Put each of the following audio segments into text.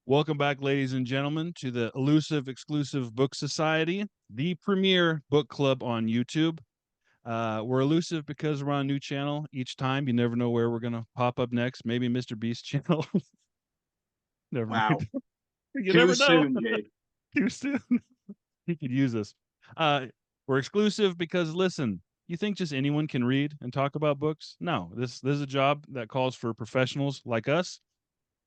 Welcome back, ladies and gentlemen, to the Elusive Exclusive Book Society, the premier book club on YouTube. We're elusive because we're on a new channel each time. You never know where we're going to pop up next. Maybe Mr. Beast channel. Never Wow. mind. You Too never know. soon, Jake. Too soon. He could use us. We're exclusive because, listen, you think just anyone can read and talk about books? No, this is a job that calls for professionals like us.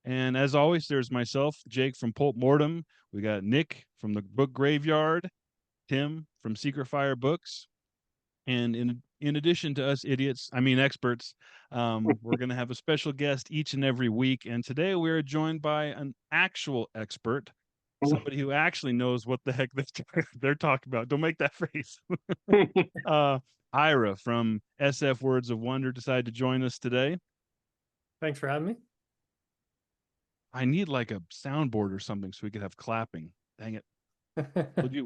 And as always, there's myself, Jake from Pulp Mortem. We got Nick from the Book Graveyard, Tim from Secret Fire Books, and in addition to us idiots, I mean experts, we're going to have a special guest each and every week. And today we are joined by an actual expert, somebody who actually knows what the heck they're talking about. Don't make that face. Ira from SF Words of Wonder decided to join us today. Thanks for having me. I need like a soundboard or something so we could have clapping. Dang it.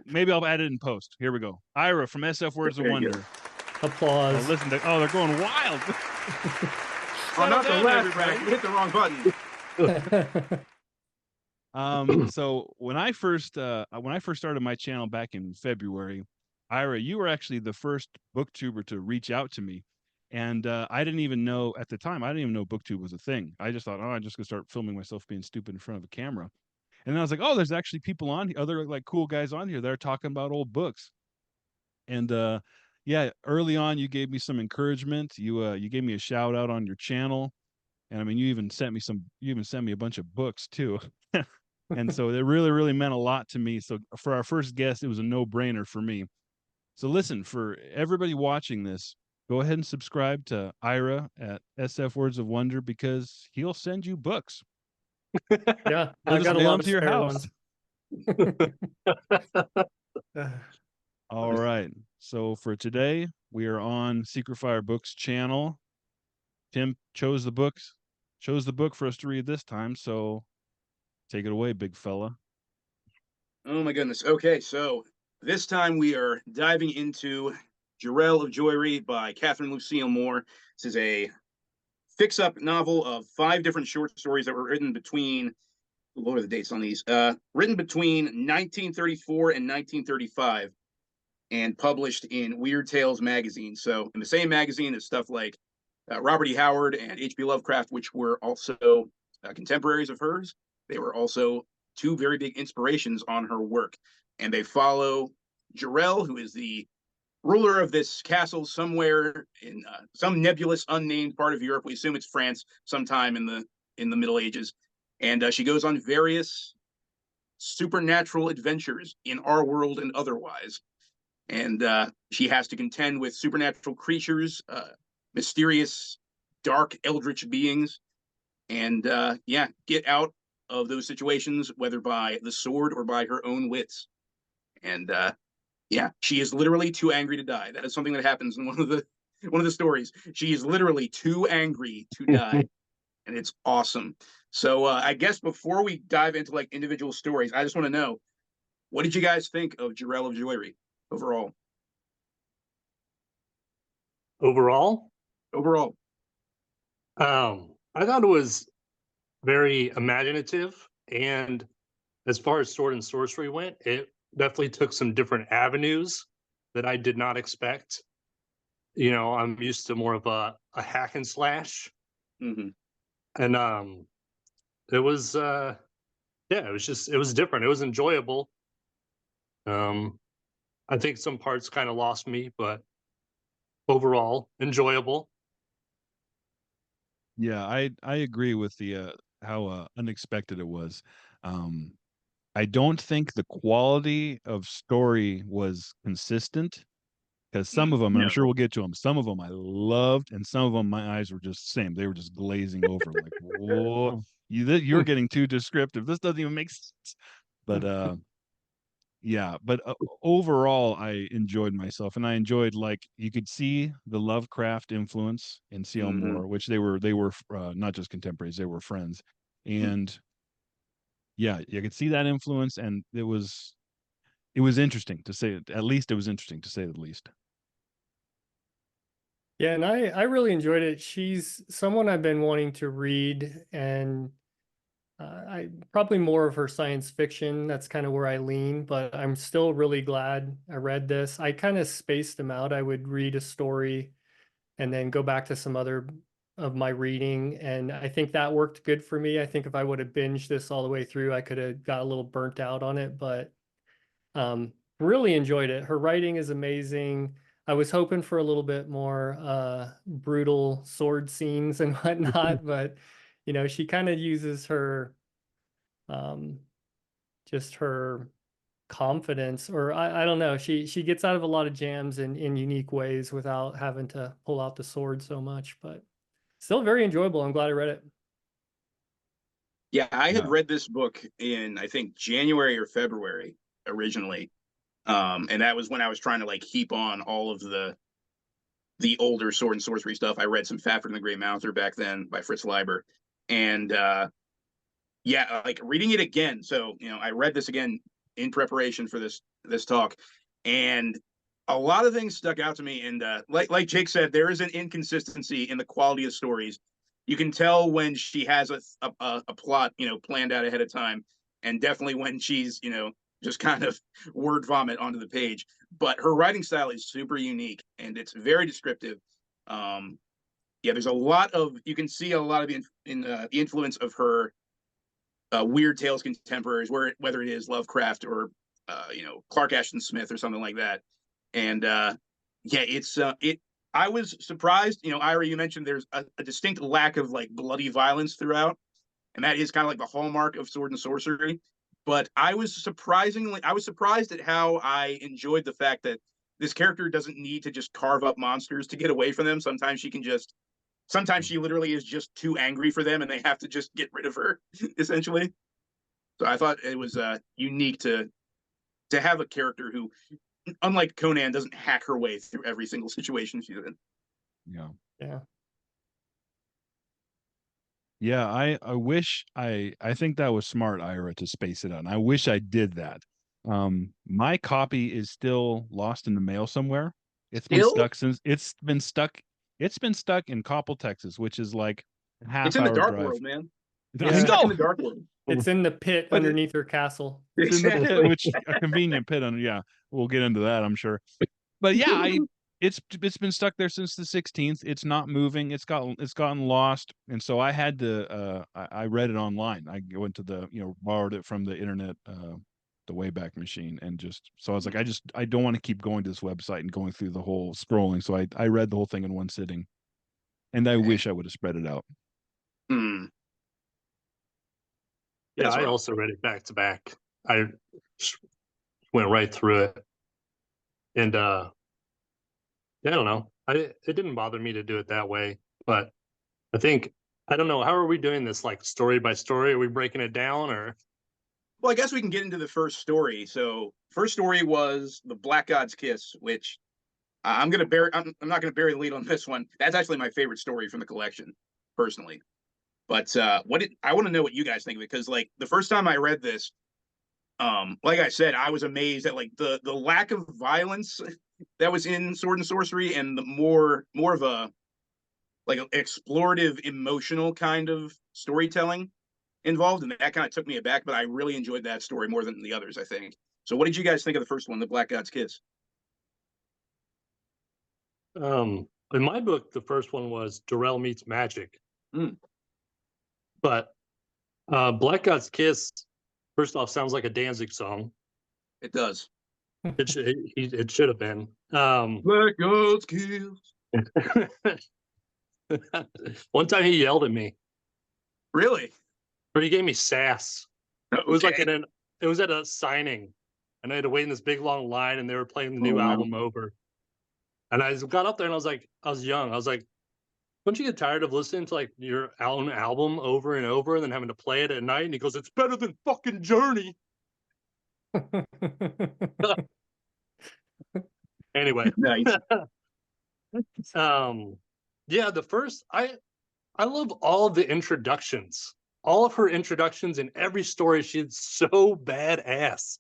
Maybe I'll add it in post. Here we go. Ira from SF Words of Wonder. Applause. Oh, listen, they're going wild. Oh, not the left, right? You hit the wrong button. So when I first started my channel back in February, Ira, you were actually the first booktuber to reach out to me. And I didn't even know at the time, I didn't even know booktube was a thing. I just thought, oh, I'm just gonna start filming myself being stupid in front of a camera. And then I was like, oh, there's actually people on other like cool guys on here that are talking about old books. And yeah, early on you gave me some encouragement. You gave me a shout out on your channel. And I mean, you even sent me a bunch of books too. And so it really, really meant a lot to me. So for our first guest, it was a no-brainer for me. So listen, for everybody watching this, go ahead and subscribe to Ira at SF Words of Wonder because he'll send you books. Yeah, He'll I just got a mail lot them of to your spare house. ones. All right. So for today, we are on Secret Fire Books channel. Tim chose the book for us to read this time. So take it away, big fella. Oh my goodness. Okay, so this time we are diving into Jirel of Joiry by Catherine Lucille Moore. This is a fix-up novel of 5 different short stories that were written between, what are the dates on these? Written between 1934 and 1935 and published in Weird Tales magazine. So in the same magazine as stuff like Robert E. Howard and H.P. Lovecraft, which were also contemporaries of hers. They were also 2 very big inspirations on her work. And they follow Jirel, who is the ruler of this castle somewhere in some nebulous, unnamed part of Europe. We assume it's France, sometime in the Middle Ages. And she goes on various supernatural adventures in our world and otherwise. And she has to contend with supernatural creatures, mysterious, dark, eldritch beings, and get out of those situations, whether by the sword or by her own wits. And she is literally too angry to die. That is something that happens in one of the stories. She is literally too angry to die, and it's awesome. So I guess before we dive into like individual stories, I just want to know, what did you guys think of Jirel of Joiry overall? Overall, I thought it was very imaginative, and as far as sword and sorcery went, it definitely took some different avenues that I did not expect. You know, I'm used to more of a hack and slash, Mm-hmm. and it was it was different. It was enjoyable. I think some parts kind of lost me, but overall enjoyable. Yeah, I agree with the how unexpected it was. I don't think the quality of story was consistent because some of them, and I'm sure we'll get to them, some of them I loved, and some of them my eyes were just same. They were just glazing over, like, whoa, you're getting too descriptive. This doesn't even make sense. But yeah, but overall, I enjoyed myself, and I enjoyed like you could see the Lovecraft influence in C.L. Moore, which they were not just contemporaries, they were friends, and yeah, you could see that influence, and it was interesting to say. At least it was interesting to say the least. Yeah, and I really enjoyed it. She's someone I've been wanting to read, and I probably more of her science fiction. That's kind of where I lean, but I'm still really glad I read this. I kind of spaced them out. I would read a story and then go back to some other of my reading, and I think that worked good for me. I think if I would have binged this all the way through, I could have got a little burnt out on it, but really enjoyed it. Her writing is amazing. I was hoping for a little bit more brutal sword scenes and whatnot, but you know, she kind of uses her just her confidence, or I don't know. She gets out of a lot of jams in unique ways without having to pull out the sword so much, but still very enjoyable. I'm glad I read it. Yeah, I had Yeah. read this book in, I think, January or February originally. And that was when I was trying to like heap on all of the older sword and sorcery stuff. I read some Fafhrd and the Grey Mouther back then by Fritz Leiber. And yeah, like reading it again. So, you know, I read this again in preparation for this talk, and a lot of things stuck out to me. And like Jake said, there is an inconsistency in the quality of stories. You can tell when she has a plot, you know, planned out ahead of time, and definitely when she's, you know, just kind of word vomit onto the page. But her writing style is super unique and it's very descriptive. Yeah, there's a lot of, you can see a lot of the influence of her Weird Tales contemporaries, whether it is Lovecraft or you know, Clark Ashton Smith or something like that. And yeah, it. I was surprised. You know, Ira, you mentioned there's a distinct lack of like bloody violence throughout, and that is kind of like the hallmark of sword and sorcery. But I was surprised at how I enjoyed the fact that this character doesn't need to just carve up monsters to get away from them. Sometimes she literally is just too angry for them and they have to just get rid of her, essentially. So I thought it was unique to have a character who, unlike Conan, doesn't hack her way through every single situation she's in. Yeah. Yeah. Yeah, I wish I think that was smart, Ira, to space it out. And I wish I did that. My copy is still lost in the mail somewhere. It's been Still, stuck since it's been stuck in Coppell, Texas, which is like a it's half in the hour dark drive. world, man. I Yeah. It's stuck in know, the dark world. It's in the pit but underneath her castle. it's in the pit, Exactly. which a convenient pit on, yeah, we'll get into that, I'm sure. But yeah, it's been stuck there since the 16th. It's not moving. It's gotten lost, and so I had to I read it online. I went to the, you know, borrowed it from the internet, the Wayback Machine, and just so I was like, I don't want to keep going to this website and going through the whole scrolling. So I read the whole thing in one sitting, and I wish I would have spread it out. Hmm. Yeah, That's I rough. also read it back to back. I just went right through it, and yeah, I don't know. It didn't bother me to do it that way, but I think I don't know. How are we doing this? Like story by story? Are we breaking it down or? Well, I guess we can get into the first story. So, first story was the Black God's Kiss, which I'm gonna bury. I'm not gonna bury the lead on this one. That's actually my favorite story from the collection, personally. But I want to know what you guys think of it, because like the first time I read this, like I said, I was amazed at like the lack of violence that was in Sword and Sorcery, and the more of a like explorative, emotional kind of storytelling involved, and that kind of took me aback. But I really enjoyed that story more than the others, I think. So, what did you guys think of the first one, the Black God's Kiss? In my book, the first one was Jirel meets magic, Mm, but Black God's Kiss, first off, sounds like a Danzig song. it does. It should have been. Black God's Kiss. One time he yelled at me, Really? or he gave me sass. Okay. It was like it was at a signing, and I had to wait in this big long line, and they were playing the new Oh, wow. album over. And I got up there, and I was like, I was young. I was like, don't you get tired of listening to like your own album over and over, and then having to play it at night? And he goes, it's better than fucking Journey. Anyway, Nice. yeah, the first I love all of the introductions. All of her introductions in every story, she's so badass.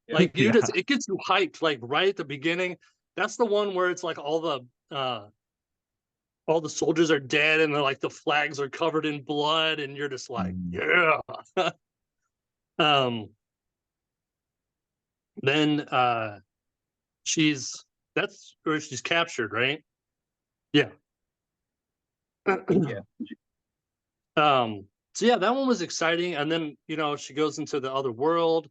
Like Yeah. it gets you hyped like right at the beginning. That's the one where it's like all all the soldiers are dead and they're like the flags are covered in blood and you're just like, yeah. um then that's where she's captured, right? Yeah. Yeah. So yeah, that one was exciting. And then, she goes into the other world.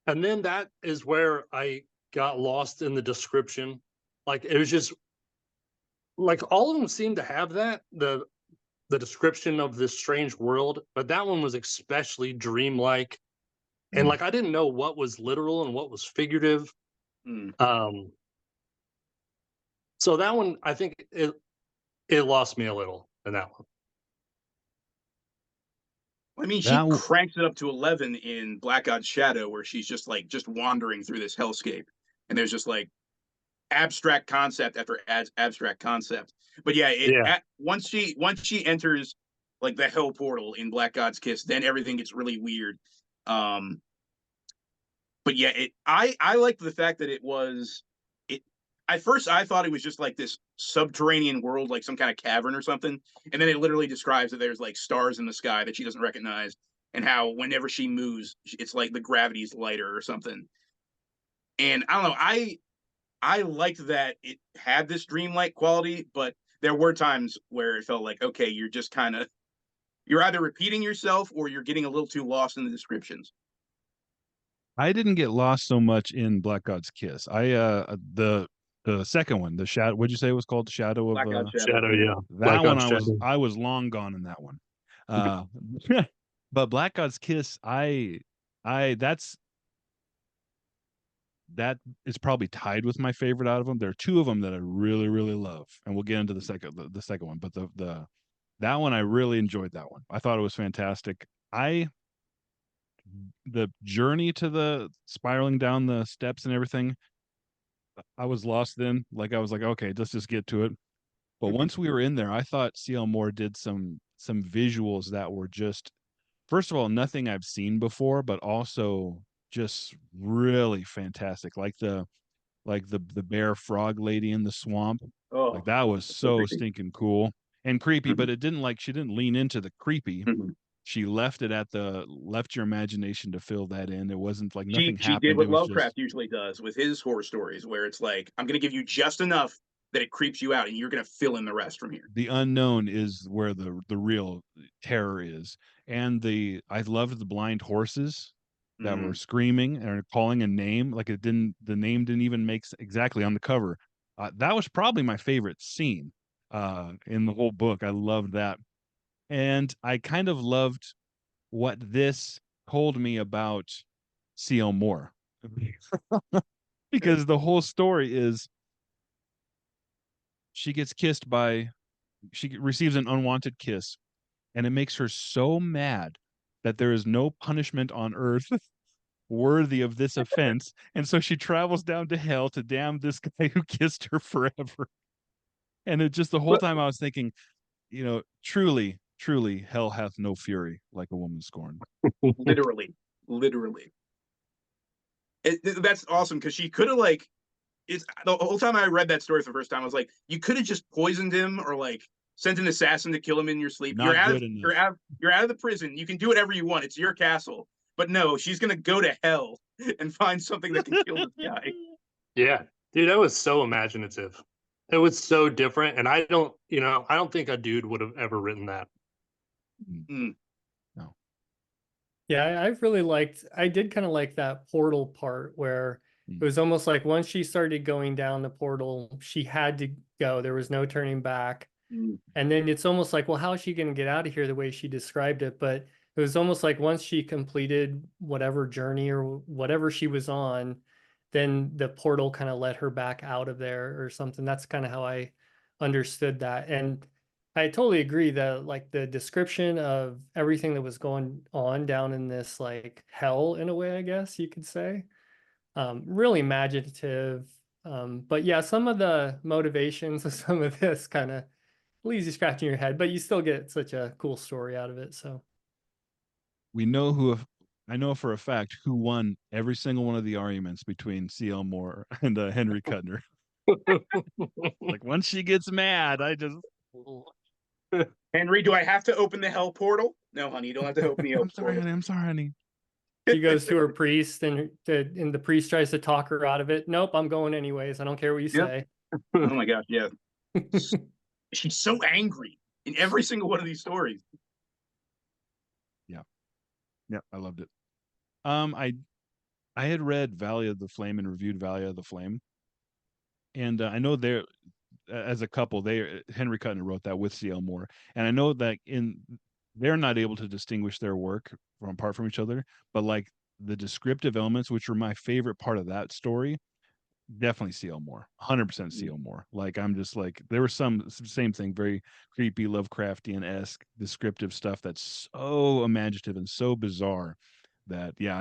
And then that is where I got lost in the description. Like it was just like all of them seemed to have the description of this strange world, but that one was especially dreamlike. And like I didn't know what was literal and what was figurative. Mm. So that one, I think it lost me a little in that one. I mean, she cranks it up to 11 in Black God's Shadow, where she's just wandering through this hellscape, and there's just like abstract concept after abstract concept. But yeah, once she enters like the hell portal in Black God's Kiss, then everything gets really weird. But yeah, I liked the fact that at first I thought it was just like this subterranean world, like some kind of cavern or something. And then it literally describes that there's like stars in the sky that she doesn't recognize, and how whenever she moves, it's like the gravity's lighter or something. And I don't know, I liked that it had this dreamlike quality, but there were times where it felt like, okay, you're either repeating yourself or you're getting a little too lost in the descriptions. I didn't get lost so much in Black God's Kiss. The second one, the shadow. What'd you say it was called? The Shadow of Black God's Shadow. Yeah, that one I was long gone in that one. But Black God's Kiss, that is probably tied with my favorite out of them. There are two of them that I really, really love, and we'll get into the second one. But that one I really enjoyed. That one I thought it was fantastic. The journey to the spiraling down the steps and everything, I was lost then. Like I was like, okay, let's just get to it. But once we were in there, I thought C.L. Moore did some visuals that were just, first of all, nothing I've seen before, but also just really fantastic. Like the bear frog lady in the swamp. Oh, like that was so creepy. stinking cool and creepy, but it didn't she didn't lean into the creepy. She left your imagination to fill that in. It wasn't like nothing She happened. did what It was Lovecraft usually does with his horror stories, where it's like, I'm going to give you just enough that it creeps you out, and you're going to fill in the rest from here. The unknown is where the real terror is. And I loved the blind horses that were screaming and calling a name. Like the name didn't even make exactly on the cover. That was probably my favorite scene in the whole book. I loved that. And I kind of loved what this told me about C.L. Moore. Because the whole story is she receives an unwanted kiss, and it makes her so mad that there is no punishment on earth worthy of this offense. And so she travels down to hell to damn this guy who kissed her forever. And it just, the whole time I was thinking, truly, truly, hell hath no fury like a woman scorned. Literally. That's awesome, because she could have the whole time I read that story for the first time, I was like, you could have just poisoned him or like sent an assassin to kill him in your sleep. You're out of the prison. You can do whatever you want. It's your castle. But no, she's gonna go to hell and find something that can kill this guy. Yeah, dude, that was so imaginative. It was so different, and I don't think a dude would have ever written that. Mm. No. Yeah, I did kind of like that portal part where it was almost like once she started going down the portal, she had to go. There was no turning back. And then it's almost like, well, how is she going to get out of here the way she described it? But it was almost like once she completed whatever journey or whatever she was on, then the portal kind of let her back out of there or something. That's kind of how I understood that. And I totally agree that like the description of everything that was going on down in this like hell in a way, I guess you could say, really imaginative. But yeah, some of the motivations of some of this kind of leaves you scratching your head, but you still get such a cool story out of it. So I know for a fact who won every single one of the arguments between C.L. Moore and Henry Kuttner. Like once she gets mad, Henry, do I have to open the hell portal? No, honey, you don't have to open the hell I'm sorry, portal. honey. I'm sorry, honey. She goes to her priest, and the priest tries to talk her out of it. Nope, I'm going anyways. I don't care what you Yep. say. Oh my gosh, yeah. She's so angry in every single one of these stories. Yeah, I loved it. I had read Valley of the Flame and reviewed Valley of the Flame, and I know they're as a couple. They Henry Cutner wrote that with C.L. Moore, and I know that they're not able to distinguish their work from apart from each other, but like the descriptive elements, which were my favorite part of that story, definitely C.L. Moore, 100% C.L. Moore. Like I'm just like there was some same thing, very creepy Lovecraftian-esque descriptive stuff that's so imaginative and so bizarre that yeah,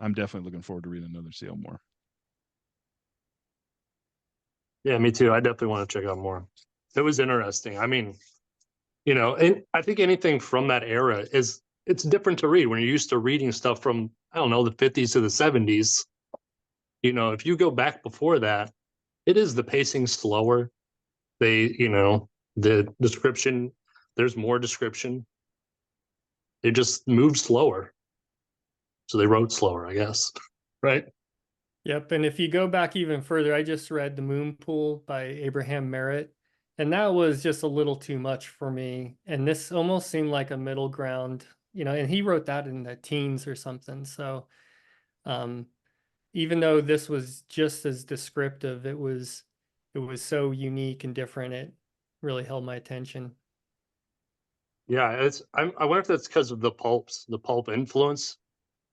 I'm definitely looking forward to reading another C.L. Moore. Yeah, me too. I definitely want to check out more. It was interesting. I mean, and I think anything from that era it's different to read when you're used to reading stuff from, I don't know, the 50s to the 70s. If you go back before that, it is the pacing slower. The description, there's more description. They just moved slower. So they wrote slower, I guess. Right? Yep. And if you go back even further, I just read The Moon Pool by Abraham Merritt, and that was just a little too much for me. And this almost seemed like a middle ground, and he wrote that in the teens or something. So even though this was just as descriptive, it was so unique and different. It really held my attention. Yeah, I wonder if that's because of the pulp influence.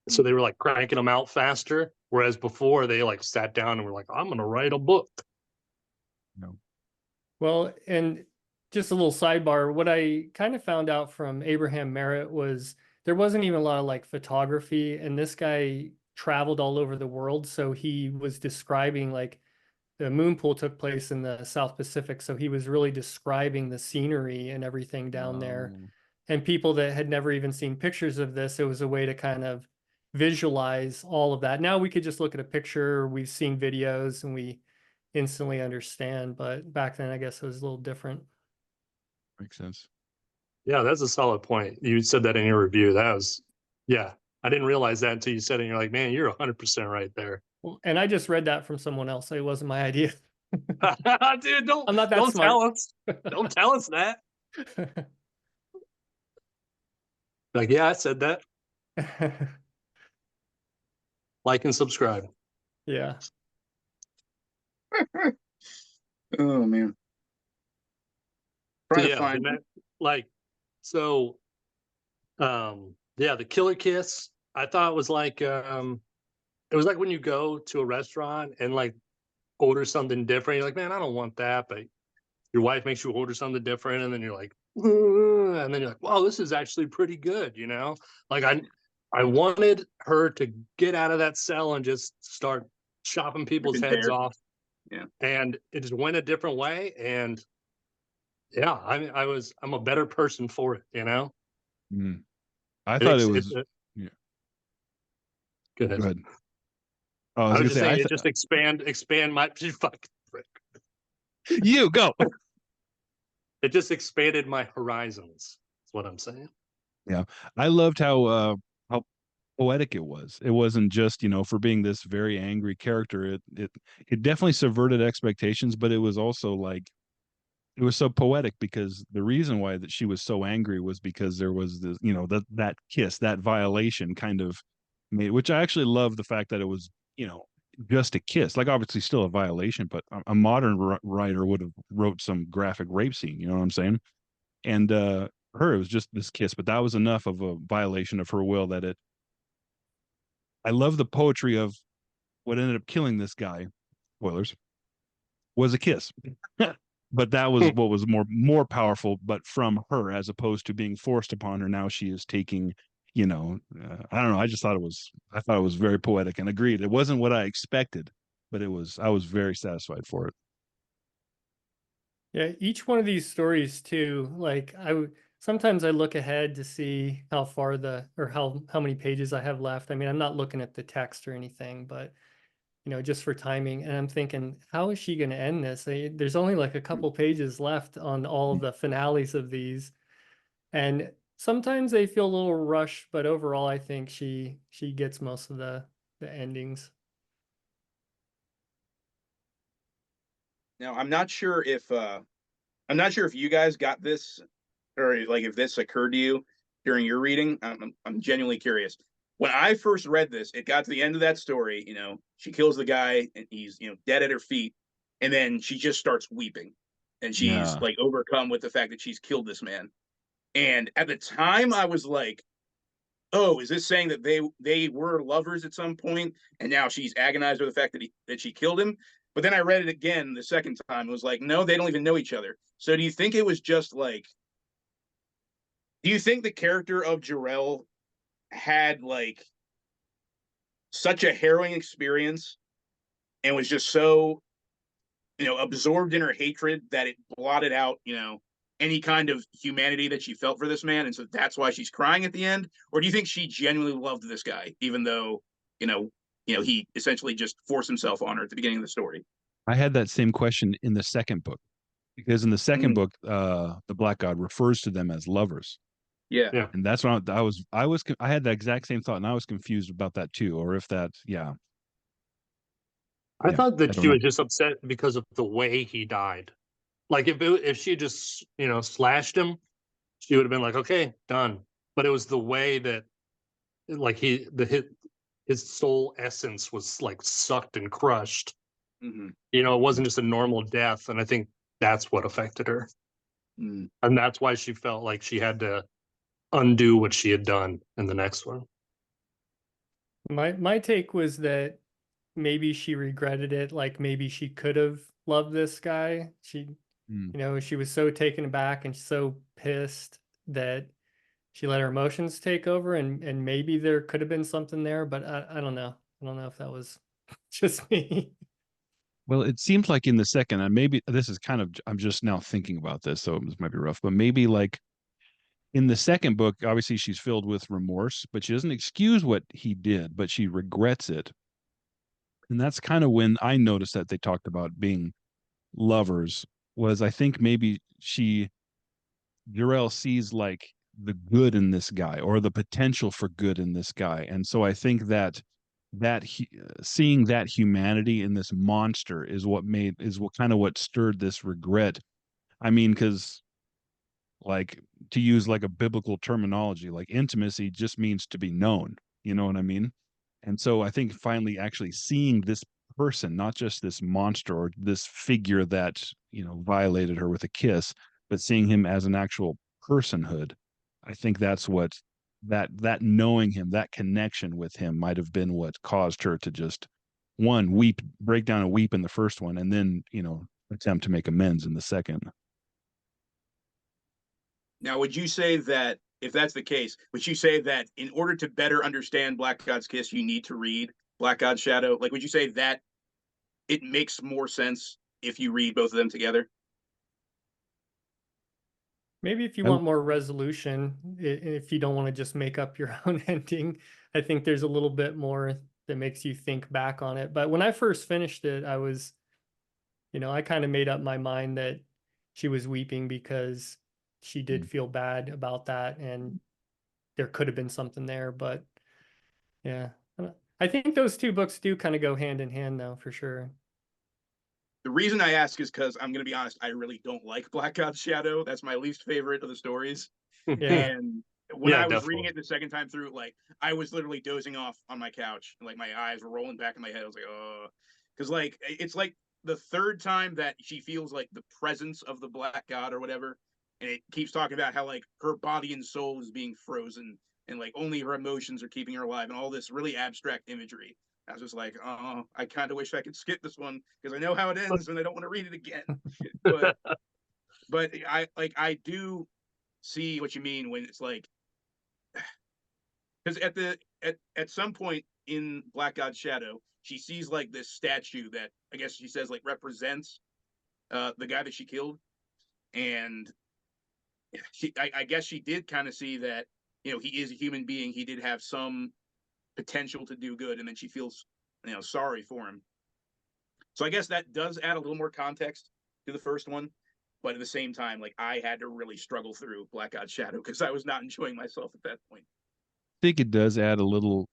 So they were like cranking them out faster, whereas before they like sat down and were like, I'm gonna write a book. No. Well, and just a little sidebar, what I kind of found out from Abraham Merritt was there wasn't even a lot of like photography, and this guy traveled all over the world. So he was describing, like, the moon pool took place in the South Pacific. So he was really describing the scenery and everything down there. And people that had never even seen pictures of this, it was a way to kind of visualize all of that. Now we could just look at a picture, we've seen videos, and we instantly understand. But back then, I guess it was a little different. Makes sense. Yeah, that's a solid point. You said that in your review. Yeah, I didn't realize that until you said it. And you're like, man, you're 100% right there. Well, and I just read that from someone else. It wasn't my idea. Dude, I'm not that don't smart. tell us. Don't tell us that. Like, yeah, I said that. Like and subscribe. Yeah. Oh man. Trying to find the Killer Kiss. I thought was like it was like when you go to a restaurant and like order something different. You're like, man, I don't want that, but your wife makes you order something different, and then you're like, and then you're like, wow, this is actually pretty good, Like I wanted her to get out of that cell and just start chopping people's heads off. Yeah. And it just went a different way. And yeah, I'm a better person for it, I thought it was yeah. Go ahead. Go ahead. Oh, I was just saying, it just expand my fuck. You go. It just expanded my horizons. That's what I'm saying. Yeah, I loved how poetic it was. It wasn't just for being this very angry character. It definitely subverted expectations, but it was also like it was so poetic because the reason why that she was so angry was because there was this that kiss, that violation kind of made, which I actually love the fact that it was just a kiss, like obviously still a violation, but a modern writer would have wrote some graphic rape scene, you know what I'm saying? And her, it was just this kiss, but that was enough of a violation of her will that I love the poetry of what ended up killing this guy, spoilers, was a kiss. But that was what was more powerful, but from her, as opposed to being forced upon her. Now she is taking, I don't know. I thought it was very poetic, and agreed. It wasn't what I expected, but I was very satisfied for it. Yeah, each one of these stories too, like sometimes I look ahead to see how far how many pages I have left. I mean, I'm not looking at the text or anything, but just for timing. And I'm thinking, how is she going to end this? There's only like a couple pages left on all of the finales of these. And sometimes they feel a little rushed, but overall, I think she gets most of the endings. Now, I'm not sure if you guys got this, or like if this occurred to you during your reading. I'm genuinely curious. When I first read this, it got to the end of that story. She kills the guy, and he's dead at her feet, and then she just starts weeping, and she's Yeah. like overcome with the fact that she's killed this man. And at the time, I was like, "Oh, is this saying that they were lovers at some point, and now she's agonized over the fact that she killed him?" But then I read it again the second time. It was like, no, they don't even know each other. So do you think it was just like? Do you think the character of Jirel had like such a harrowing experience and was just so absorbed in her hatred that it blotted out any kind of humanity that she felt for this man, and so that's why she's crying at the end? Or do you think she genuinely loved this guy, even though he essentially just forced himself on her at the beginning of the story? I had that same question in the second book, because in the second Mm, book, the Black God refers to them as lovers. yeah. Yeah. And that's when I had that exact same thought, and I was confused about that too, or if that, yeah, I yeah, thought I that don't she know. was just upset because of the way he died. Like if she just slashed him, she would have been like, okay, done. But it was the way that like his soul essence was like sucked and crushed. Mm-hmm. It wasn't just a normal death, and I think that's what affected her, Mm. and that's why she felt like she had to undo what she had done in the next one. My take was that maybe she regretted it. Like maybe she could have loved this guy. Mm. She was so taken aback and so pissed that she let her emotions take over, and maybe there could have been something there, but I don't know. I don't know if that was just me. Well, it seems like in the second, and maybe this is kind of, I'm just now thinking about this, so this might be rough, but maybe like in the second book, obviously she's filled with remorse, but she doesn't excuse what he did, but she regrets it. And that's kind of when I noticed that they talked about being lovers, was I think maybe Jarell sees like the good in this guy, or the potential for good in this guy. And so I think seeing that humanity in this monster is what kind of what stirred this regret. I mean, because like, to use like a biblical terminology, like intimacy just means to be known. You know what I mean? And so I think finally actually seeing this person, not just this monster or this figure that, violated her with a kiss, but seeing him as an actual personhood, I think that's what that knowing him, that connection with him might have been what caused her to just one weep, break down and weep in the first one, and then, attempt to make amends in the second. Now, would you say that if that's the case, would you say that in order to better understand Black God's Kiss, you need to read Black God's Shadow? Like, would you say that it makes more sense if you read both of them together? Maybe if you I, want more resolution, if you don't want to just make up your own ending, I think there's a little bit more that makes you think back on it. But when I first finished it, I kind of made up my mind that she was weeping because she did feel bad about that, and there could have been something there. But yeah, I think those two books do kind of go hand in hand, though, for sure. The reason I ask is because I'm going to be honest, I really don't like Black God's Shadow. That's my least favorite of the stories. Yeah. And when Yeah, I was reading definitely. it the second time through, like I was literally dozing off on my couch, and like my eyes were rolling back in my head. I was like, oh, because like it's like the third time that she feels like the presence of the Black God or whatever, and it keeps talking about how like her body and soul is being frozen, and like only her emotions are keeping her alive, and all this really abstract imagery. I was just like, oh, I kind of wish I could skip this one because I know how it ends and I don't want to read it again. But I do see what you mean when it's like, because at some point in Black God's Shadow, she sees like this statue that I guess she says like represents the guy that she killed, and I guess she did kind of see that he is a human being. He did have some potential to do good, and then she feels sorry for him. So I guess that does add a little more context to the first one. But at the same time, like I had to really struggle through Black God's Shadow because I was not enjoying myself at that point. I think it does add a little.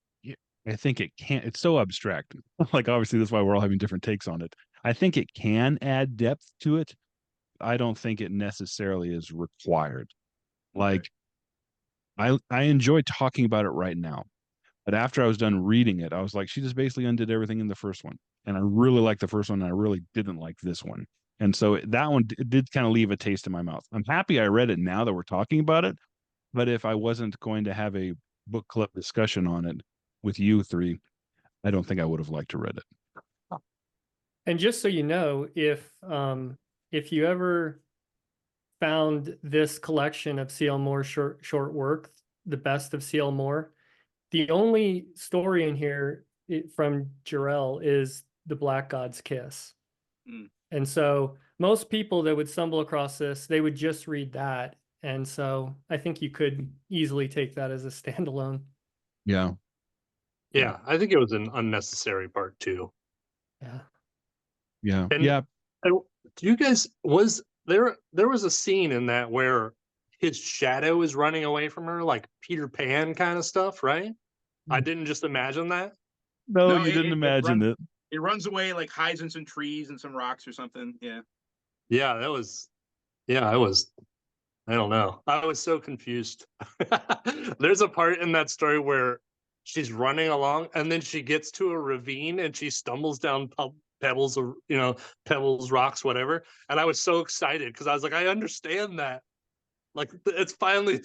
I think it can't. It's so abstract. Like obviously, that's why we're all having different takes on it. I think it can add depth to it. I don't think it necessarily is required. Like I enjoy talking about it right now, but after I was done reading it, I was like, she just basically undid everything in the first one, and I really liked the first one, and I really didn't like this one, and so that one did kind of leave a taste in my mouth. I'm happy I read it now that we're talking about it, but if I wasn't going to have a book club discussion on it with you three, I don't think I would have liked to read it. And just so you know, if you ever found this collection of C.L. Moore short work, the best of C.L. Moore, the only story in here from Jirel is The Black God's Kiss. Mm. And so most people that would stumble across this, they would just read that. And so I think you could easily take that as a standalone. Yeah. Yeah, I think it was an unnecessary part too. Yeah. Yeah. And yeah. do you guys there was a scene in that where his shadow is running away from her, like Peter Pan kind of stuff, right? I didn't just imagine that. No, No, you didn't imagine it. It runs away, like hides in some trees and some rocks or something. Yeah. Yeah, that was. Yeah, I was. I don't know. I was so confused. There's a part in that story where she's running along and then she gets to a ravine and she stumbles down pebbles or pebbles, rocks, whatever. And I was so excited because I was like, I understand that. Like it's finally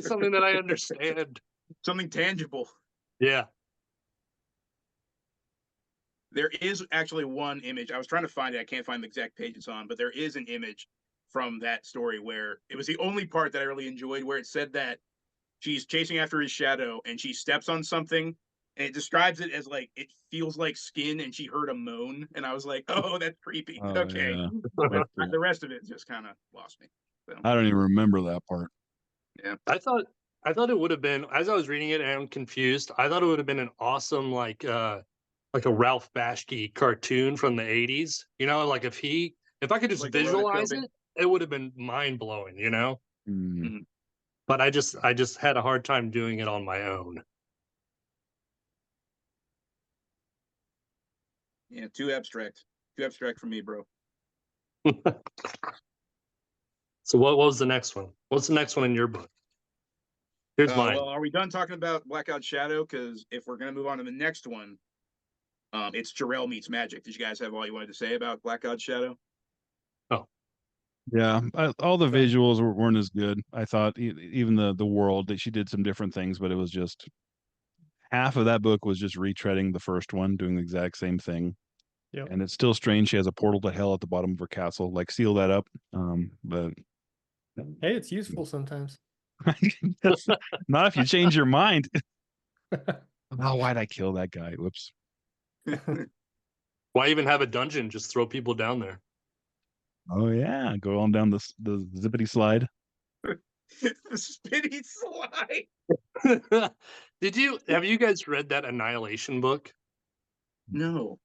something that I understand. Something tangible. Yeah. There is actually one image. I was trying to find it. I can't find the exact page it's on, but there is an image from that story where it was the only part that I really enjoyed, where it said that she's chasing after his shadow and she steps on something and it describes it as like it feels like skin and she heard a moan, and I was like, oh, that's creepy. Oh, Okay. yeah. But the rest of it just kind of lost me. So, I don't even remember that part. yeah. I thought it would have been, as I was reading it and I'm confused, I thought it would have been an awesome like a Ralph Bashki cartoon from the 80s. Like if I could just Like visualize it, it would have been mind blowing, Mm. But I just had a hard time doing it on my own. Yeah, too abstract. Too abstract for me, bro. So what was the next one? What's the next one in your book? Here's mine. Well, are we done talking about Black God Shadow? Because if we're gonna move on to the next one, it's Jirel meets magic. Did you guys have all you wanted to say about Black God Shadow? Oh, yeah. All the visuals weren't as good. I thought even the world that she did some different things, but it was just half of that book was just retreading the first one, doing the exact same thing. Yep. And it's still strange. She has a portal to hell at the bottom of her castle. Like seal that up. But Hey, it's useful sometimes. not if you change your mind. Oh, why'd I kill that guy? Whoops. Why even have a dungeon? Just throw people down there. Oh yeah, go on down the zippity slide. The spinny slide. Have you guys read that Annihilation book? No.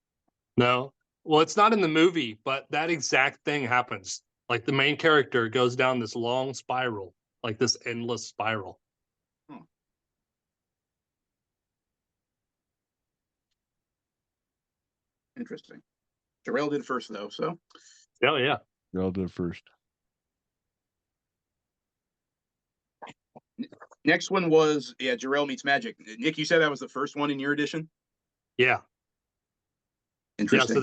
No. Well, it's not in the movie, but that exact thing happens. Like the main character goes down this long spiral, like this endless spiral. Interesting. Jirel did first though, so. Oh yeah. I'll do it first. Next one was Jirel meets magic. Nick, you said that was the first one in your edition? Yeah. Interesting. Yeah,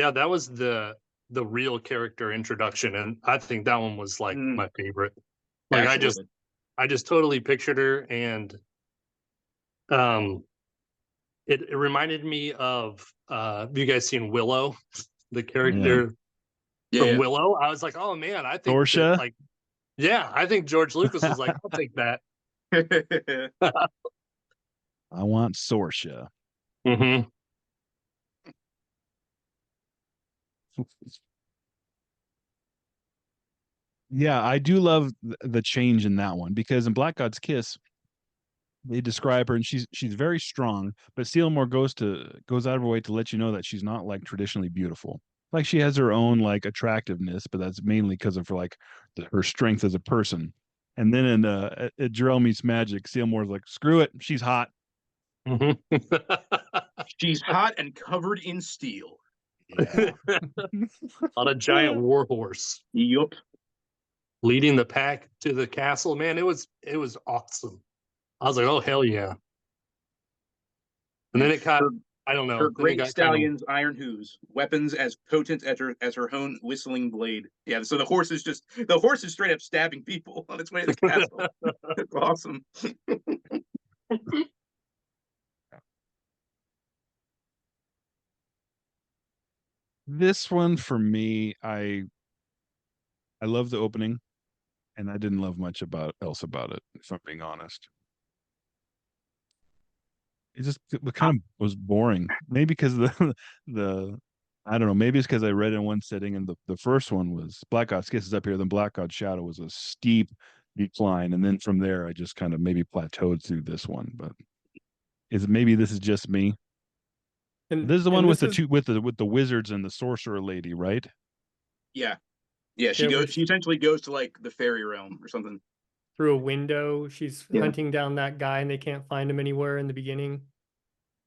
so that was the real character introduction, and I think that one was like my favorite. Like Absolutely. I just totally pictured her, and it reminded me of have you guys seen Willow, the character from Willow? I was like, oh man, I think Sorsha? I think George Lucas was like, I'll take that. I want Sorsha. Mm-hmm. Yeah, I do love the change in that one because in Black God's Kiss, they describe her, and she's very strong, but Sealmore goes out of her way to let you know that she's not like traditionally beautiful. Like she has her own like attractiveness, but that's mainly because of her strength as a person. And then at Jirel Meets Magic, Sealmore's like, screw it, she's hot. She's hot and covered in steel. Yeah. On a giant war horse, Yup. leading the pack to the castle. Man, it was awesome. I was like, oh hell yeah. And then it got, I don't know. Her Then it great got stallion's iron hooves, weapons as potent as her own whistling blade. Yeah, so the horse is straight up stabbing people on its way to the castle. It's awesome. This one for me, I love the opening, and I didn't love much else about it, if I'm being honest. It kind of was boring. Maybe because the I don't know. Maybe it's because I read it in one sitting, and the first one was Black God's Kiss is up here. Then Black God's Shadow was a steep decline, and then from there I just kind of maybe plateaued through this one. But maybe this is just me. And This is the one with this the is with the wizards and the sorcerer lady, right? Yeah. Yeah, she essentially goes to like the fairy realm or something. through a window. She's Yeah. hunting down that guy, and they can't find him anywhere in the beginning.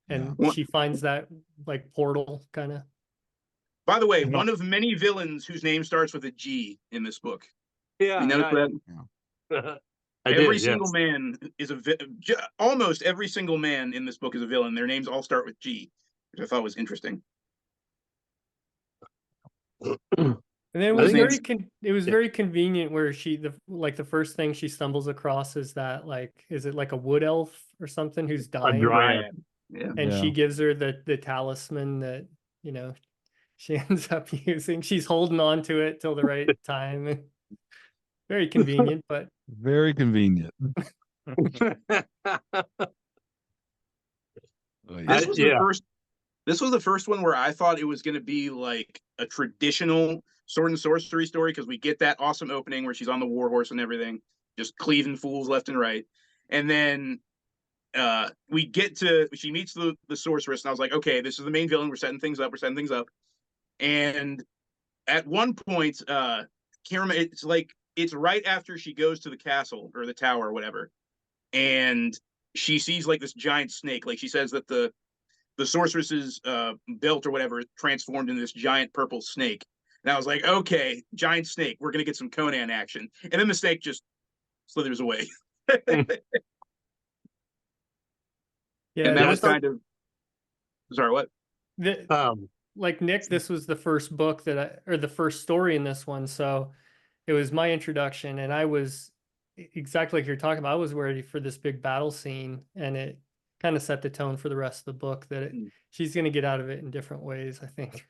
And Yeah. she finds that like portal kind of. By the way, one of many villains whose name starts with a G in this book. Yeah, you notice that? Every single man is almost every single man in this book is a villain. Their names all start with G, which I thought was interesting. And then it was very convenient where the first thing she stumbles across is that is it like a wood elf or something who's dying? Dryad. Yeah. And she gives her the talisman that, she ends up using. She's holding on to it till the right time. Very convenient, but very convenient. This was the first one where I thought it was going to be like a traditional sword and sorcery story, because we get that awesome opening where she's on the war horse and everything, just cleaving fools left and right. And then she meets the sorceress, and I was like, okay, this is the main villain. We're setting things up. And at one point, it's right after she goes to the castle or the tower or whatever, and she sees like this giant snake. Like she says that the sorceress's belt or whatever transformed into this giant purple snake. And I was like, okay, giant snake, we're gonna get some Conan action. And then the snake just slithers away. Yeah, and that was kind of sorry, what? Like Nick, this was the first book or the first story in this one, so it was my introduction, and I was exactly like you're talking about. I was ready for this big battle scene, and it kind of set the tone for the rest of the book that she's going to get out of it in different ways, I think.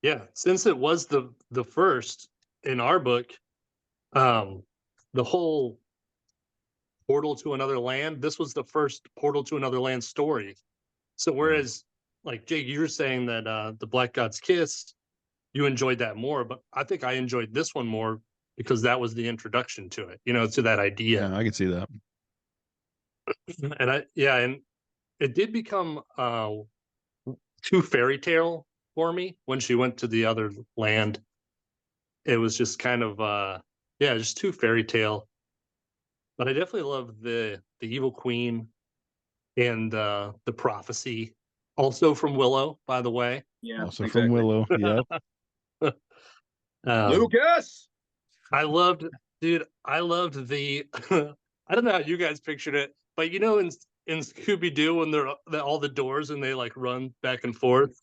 Yeah, since it was the first in our book, the whole portal to another land, this was the first portal to another land story. So whereas like Jake, you were saying that the Black God's Kiss, you enjoyed that more, but I think I enjoyed this one more because that was the introduction to it, to that idea. Yeah, I can see that. And and it did become too fairy tale for me when she went to the other land. It was just kind of just too fairy tale. But I definitely love the evil queen and the prophecy, also from Willow, by the way. Yeah, also exactly. From Willow. Yeah. Lucas. I loved the I don't know how you guys pictured it, but in Scooby-Doo when they're all the doors and they like run back and forth.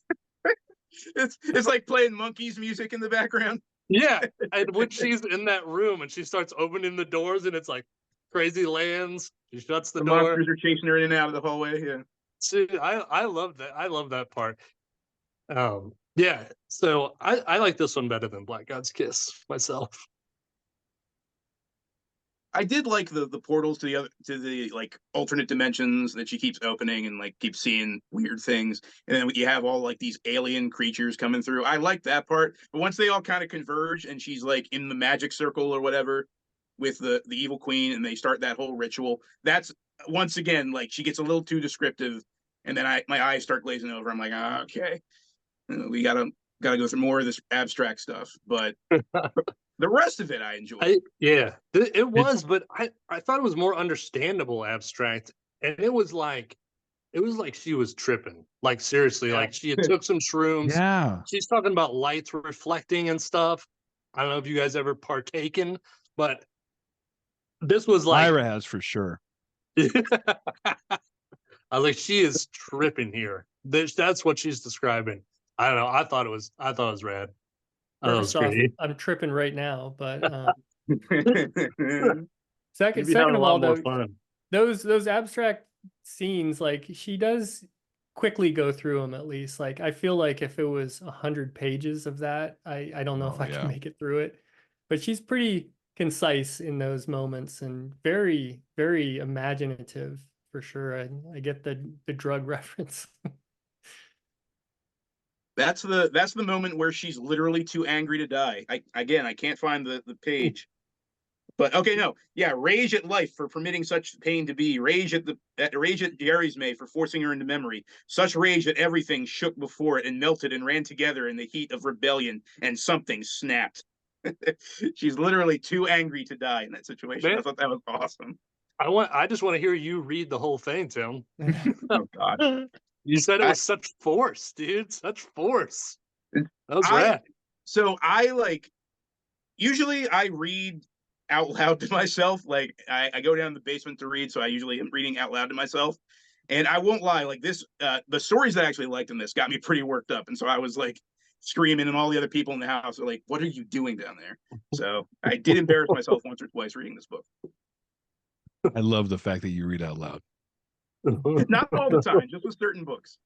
It's like playing Monkeys music in the background. Yeah, and when she's in that room and she starts opening the doors and it's like crazy lands, she shuts the door. Monsters are chasing her in and out of the hallway. Yeah. See, I love that. I love that part. Yeah, so I like this one better than Black God's Kiss myself. I did like the portals to the like alternate dimensions that she keeps opening and like keeps seeing weird things, and then you have all like these alien creatures coming through. I like that part, but once they all kind of converge and she's like in the magic circle or whatever, with the evil queen, and they start that whole ritual. That's once again, like, she gets a little too descriptive, and then my eyes start glazing over. I'm like, okay, we gotta go through more of this abstract stuff. But the rest of it I enjoyed. It was, but I thought it was more understandable abstract, and it was like she was tripping. Like, seriously, like she had took some shrooms. Yeah. She's talking about lights reflecting and stuff. I don't know if you guys ever partaken, but this was like Ira has for sure. I was like, she is tripping here. That's what she's describing. I don't know. I thought it was rad. I thought it was First off, great. I'm tripping right now, but You'd second be having of a lot all, more though, fun. those abstract scenes, like, she does quickly go through them. At least, like, I feel like if it was 100 pages of that, I don't know if I can make it through it. But she's pretty concise in those moments and very, very imaginative for sure. I get the drug reference. That's the moment where she's literally too angry to die. I can't find the page. But okay, no, yeah, rage at life for permitting such pain to be. Rage at Jerry's May for forcing her into memory. Such rage that everything shook before it and melted and ran together in the heat of rebellion, and something snapped. She's literally too angry to die in that situation. Man, I thought that was awesome. I just want to hear you read the whole thing, Tim. Oh God. You said it was such force, dude. Such force. That was rad. So usually I read out loud to myself. Like, I go down to the basement to read, so I usually am reading out loud to myself. And I won't lie, like, this, the stories that I actually liked in this got me pretty worked up. And so I was like screaming, and all the other people in the house are like, "What are you doing down there?" So I did embarrass myself once or twice reading this book. I love the fact that you read out loud. Not all the time, just with certain books.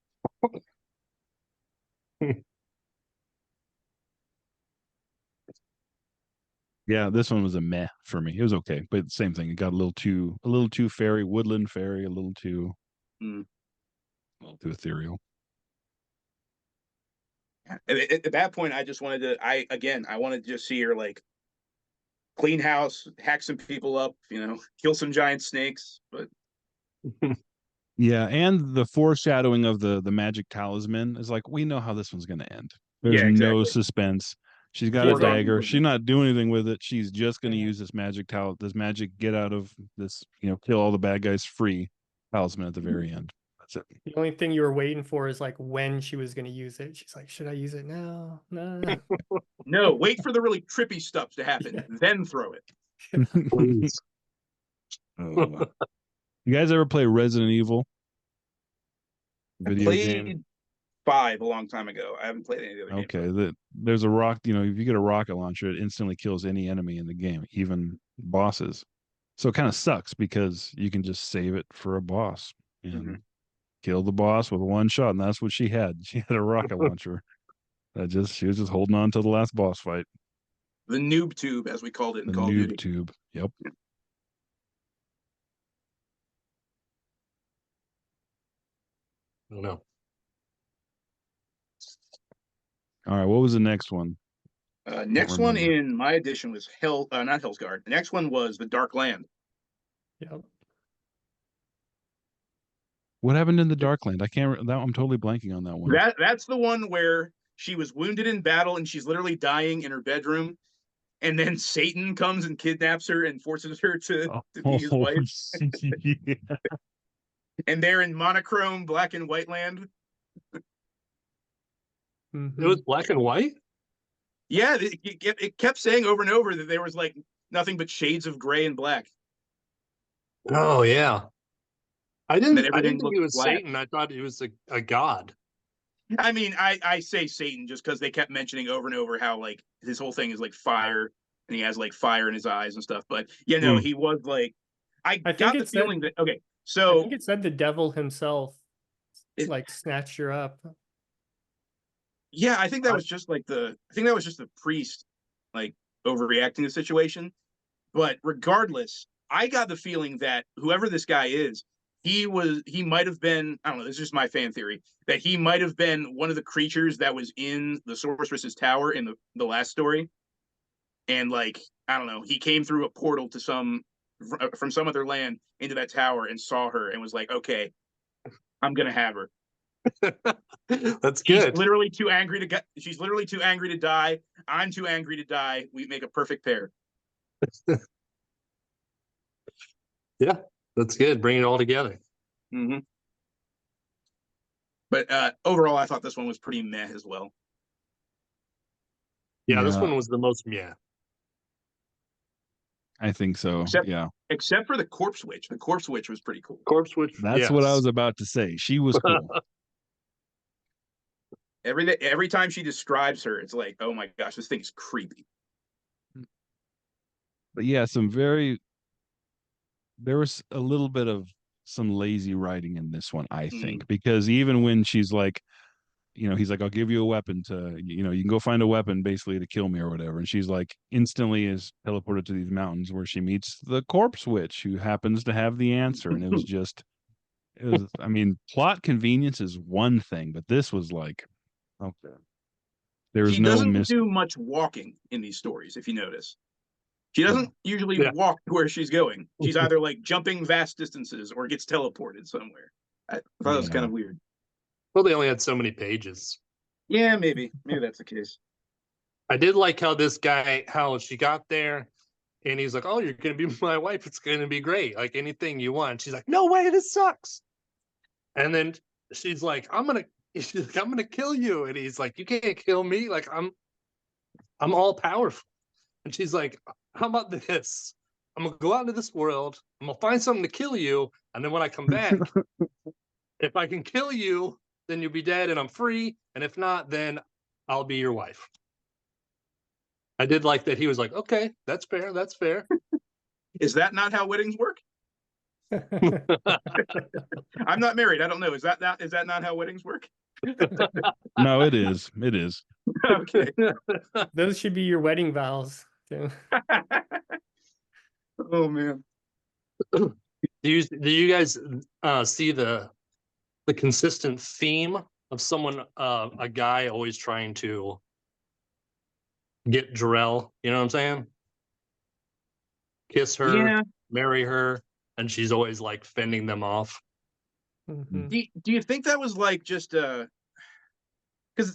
Yeah, this one was a meh for me. It was okay, but same thing. It got a little too fairy, woodland fairy, a little too ethereal. At that point, I just wanted to. I wanted to just see her, like, clean house, hack some people up, kill some giant snakes. But yeah, and the foreshadowing of the magic talisman is like, we know how this one's going to end. There's no suspense. She's got a dagger. She's not doing anything with it. She's just going to use this magic get out of this, kill all the bad guys free talisman at the very end. That's it. The only thing you were waiting for is like when she was going to use it. She's like, should I use it now? No. No, wait for the really trippy stuff to happen, then throw it. Oh. You guys ever play Resident Evil? Video game? 5 a long time ago. I haven't played any of the other games. Okay, there's a rock. If you get a rocket launcher, it instantly kills any enemy in the game, even bosses. So it kind of sucks because you can just save it for a boss and kill the boss with one shot, and that's what she had. She had a rocket launcher. She was just holding on to the last boss fight. The noob tube, as we called it in Call of Duty. Duty. Tube. Yep. I don't know. All right, what was the next one? Next one in my edition was not Hellsguard. The next one was The Dark Land. Yep. What happened in the Darkland? I'm totally blanking on that one. That's the one where she was wounded in battle and she's literally dying in her bedroom, and then Satan comes and kidnaps her and forces her to be his wife. Yeah. And they're in monochrome black and white land. It was black and white? Yeah, it kept saying over and over that there was like nothing but shades of gray and black. Oh yeah. I didn't think he was black. Satan. I thought he was a god. I mean, I say Satan just because they kept mentioning over and over how, like, his whole thing is like fire and he has like fire in his eyes and stuff. But he was like, I got the feeling that so I think it said the devil himself like snatched her up. Yeah, I think that was just the priest like overreacting to the situation. But regardless, I got the feeling that whoever this guy is, he might have been, I don't know, this is just my fan theory, that he might have been one of the creatures that was in the sorceress's tower in the last story. and like I don't know, he came through a portal to from some other land into that tower and saw her and was like, okay, I'm gonna have her. That's He's good. literally too angry to get. She's literally too angry to die. I'm too angry to die. We make a perfect pair. Yeah, that's good. Bring it all together. Mm-hmm. But overall, I thought this one was pretty meh as well. Yeah, this Yeah. one was the most yeah. I think so. Except Yeah. except for the corpse witch. The corpse witch was pretty cool. Corpse Witch. That's what I was about to say. She was cool. Every time she describes her, it's like, oh my gosh, this thing is creepy. But yeah, there was a little bit of some lazy writing in this one, I think, because even when she's like, he's like, I'll give you a weapon to, you can go find a weapon basically to kill me or whatever. And she's like, instantly is teleported to these mountains where she meets the corpse witch who happens to have the answer. And I mean, plot convenience is one thing, but this was like, okay. There was She no doesn't do much walking in these stories, if you notice. She doesn't usually walk to where she's going. She's either like jumping vast distances or gets teleported somewhere. I thought it was kind of weird. Well, they only had so many pages. Yeah, maybe that's the case. I did like how she got there and he's like, oh, you're going to be my wife. It's going to be great. Like anything you want. She's like, no way, this sucks. And then she's like, I'm going to kill you. And he's like, you can't kill me. Like I'm all powerful. And she's like, how about this? I'm going to go out into this world. I'm going to find something to kill you. And then when I come back, if I can kill you, then you'll be dead and I'm free. And if not, then I'll be your wife. I did like that he was like, okay, that's fair. That's fair. Is that not how weddings work? I'm not married. I don't know. Is that not how weddings work? No, it is. It is. Okay. Those should be your wedding vows. Too. Oh man. Do you guys see the consistent theme of a guy always trying to get Jirel, you know what I'm saying? Kiss her, marry her, and she's always like fending them off. Mm-hmm. Do you think that was like just because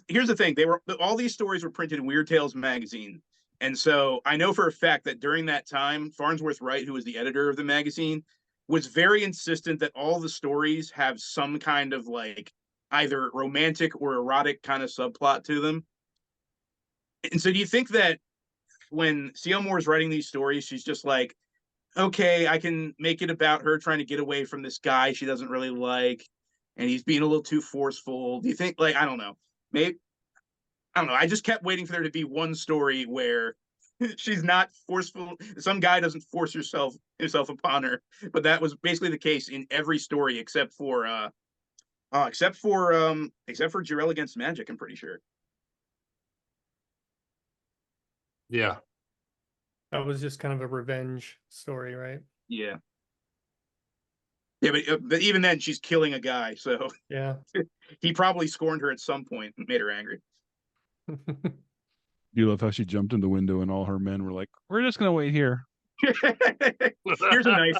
here's the thing, all these stories were printed in Weird Tales magazine. And so I know for a fact that during that time, Farnsworth Wright, who was the editor of the magazine, was very insistent that all the stories have some kind of like either romantic or erotic kind of subplot to them. And so do you think that when C.L. Moore is writing these stories, she's just like, okay, I can make it about her trying to get away from this guy she doesn't really like, and he's being a little too forceful. Do you think, like, I don't know, maybe, I don't know. I just kept waiting for there to be one story where she's not forceful. Some guy doesn't force himself upon her, but that was basically the case in every story except for Jirel Against Magic, I'm pretty sure. Yeah. That was just kind of a revenge story, right? Yeah. Yeah, but even then, she's killing a guy, so yeah, he probably scorned her at some point and made her angry. You love how she jumped in the window and all her men were like, we're just going to wait here. Here's a knife.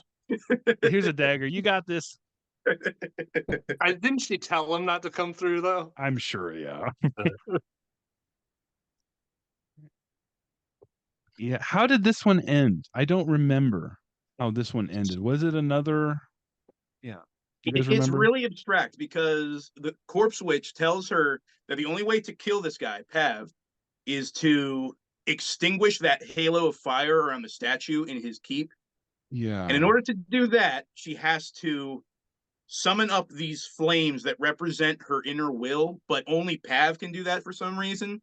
Here's a dagger. You got this. Didn't she tell him not to come through, though? I'm sure, yeah. Yeah. How did this one end? I don't remember how this one ended. Was it another? Yeah. It's really abstract because the corpse witch tells her that the only way to kill this guy, Pav, is to extinguish that halo of fire around the statue in his keep. Yeah. And in order to do that, she has to summon up these flames that represent her inner will, but only Pav can do that for some reason.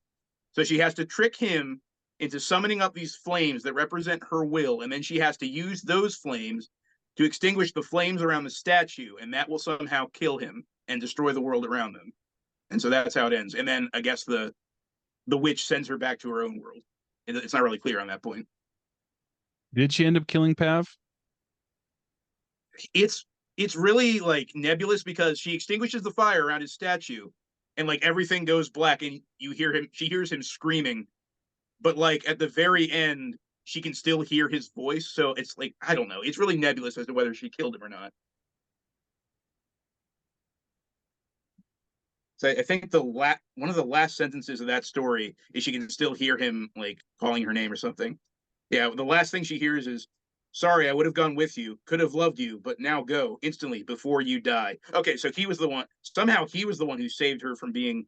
So she has to trick him into summoning up these flames that represent her will, and then she has to use those flames to extinguish the flames around the statue, and that will somehow kill him and destroy the world around them. And so that's how it ends. And then I guess the witch sends her back to her own world. It's not really clear on that point. Did she end up killing Pav? It's really like nebulous because she extinguishes the fire around his statue, and like everything goes black, and she hears him screaming, but like at the very end, she can still hear his voice. So it's like, I don't know. It's really nebulous as to whether she killed him or not. So I think one of the last sentences of that story is she can still hear him like calling her name or something. Yeah, the last thing she hears is, "Sorry, I would have gone with you. Could have loved you, but now go instantly before you die." Okay, so he was the one. Somehow he was the one who saved her from being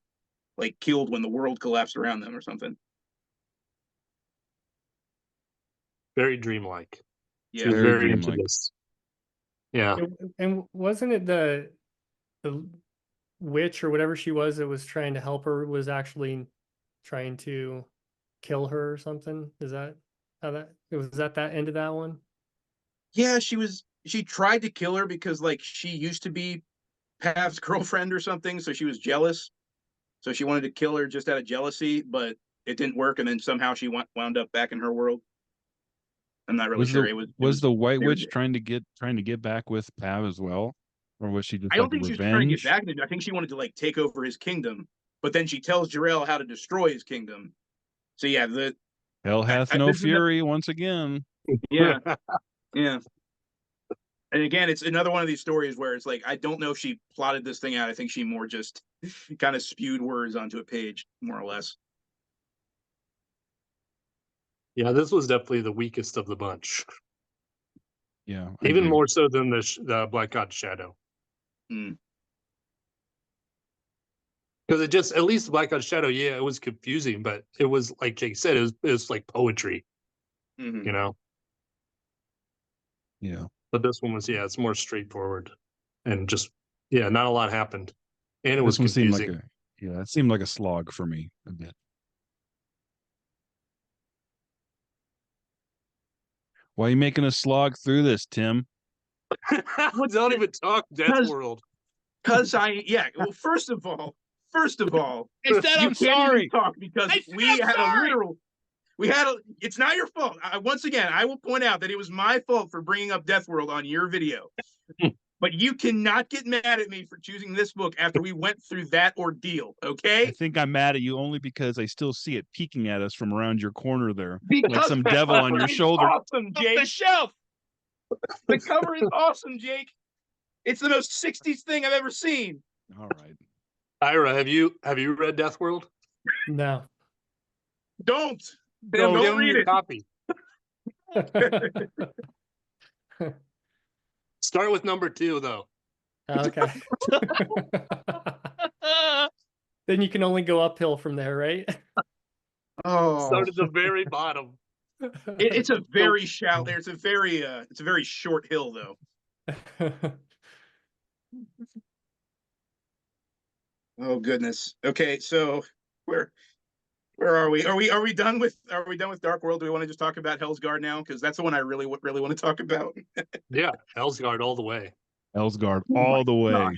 like killed when the world collapsed around them or something. Very dreamlike. She Yeah. was Very very into dreamlike. this. Yeah. And wasn't it the witch or whatever she was that was trying to help her was actually trying to kill her or something? Is that how that it was at that end of that one? Yeah, she tried to kill her because like she used to be Pav's girlfriend or something, so she was jealous. So she wanted to kill her just out of jealousy, but it didn't work, and then somehow she wound up back in her world. I'm not really Was sure. the It was was the White they were, Witch trying to get back with Pav as well, or was she just I like don't a think she was trying to get revenge? back at him. I think she wanted to like take over his kingdom, but then she tells Jirel how to destroy his kingdom. So yeah, Hell hath no this is fury once again. yeah, yeah. And again, it's another one of these stories where it's like I don't know if she plotted this thing out. I think she more just kind of spewed words onto a page, more or less. Yeah, this was definitely the weakest of the bunch. Yeah, I Even agree. more so than the Black God Shadow. Mm. Because it just, at least the Black God Shadow, yeah, it was confusing, but it was, like Jake said, it was like poetry, Mm-hmm. you know? Yeah. But this one was, yeah, it's more straightforward. And just, yeah, not a lot happened. And it This was one seemed like confusing. it seemed like a slog for me a bit. Why are you making us slog through this, Tim? Don't even talk Death World. Because well, first of all, I said you I'm can't even sorry. talk because I said we I'm had sorry. it's not your fault. Once again, I will point out that it was my fault for bringing up Death World on your video. But you cannot get mad at me for choosing this book after we went through that ordeal, I okay? think I'm mad at you only because I still see it peeking at us from around your corner there, like Because some the devil on cover your is shoulder. awesome, Up Jake. the shelf. The cover is awesome, Jake. It's the most 60s thing I've ever seen. All right. Ira, have you read Death World? No. Don't Tim, give him read your it. copy. Start with number 2, though. Okay. Then you can only go uphill from there, right? Oh, Start at the very bottom. it's a very shallow. It's a very short hill, though. Oh goodness. Okay, so where are we? Are we done with Dark World? Do we want to just talk about Hell's Guard now? Because that's the one I really want to talk about. Yeah, Hellsguard all the way. Elsgard Oh all my the way. gosh.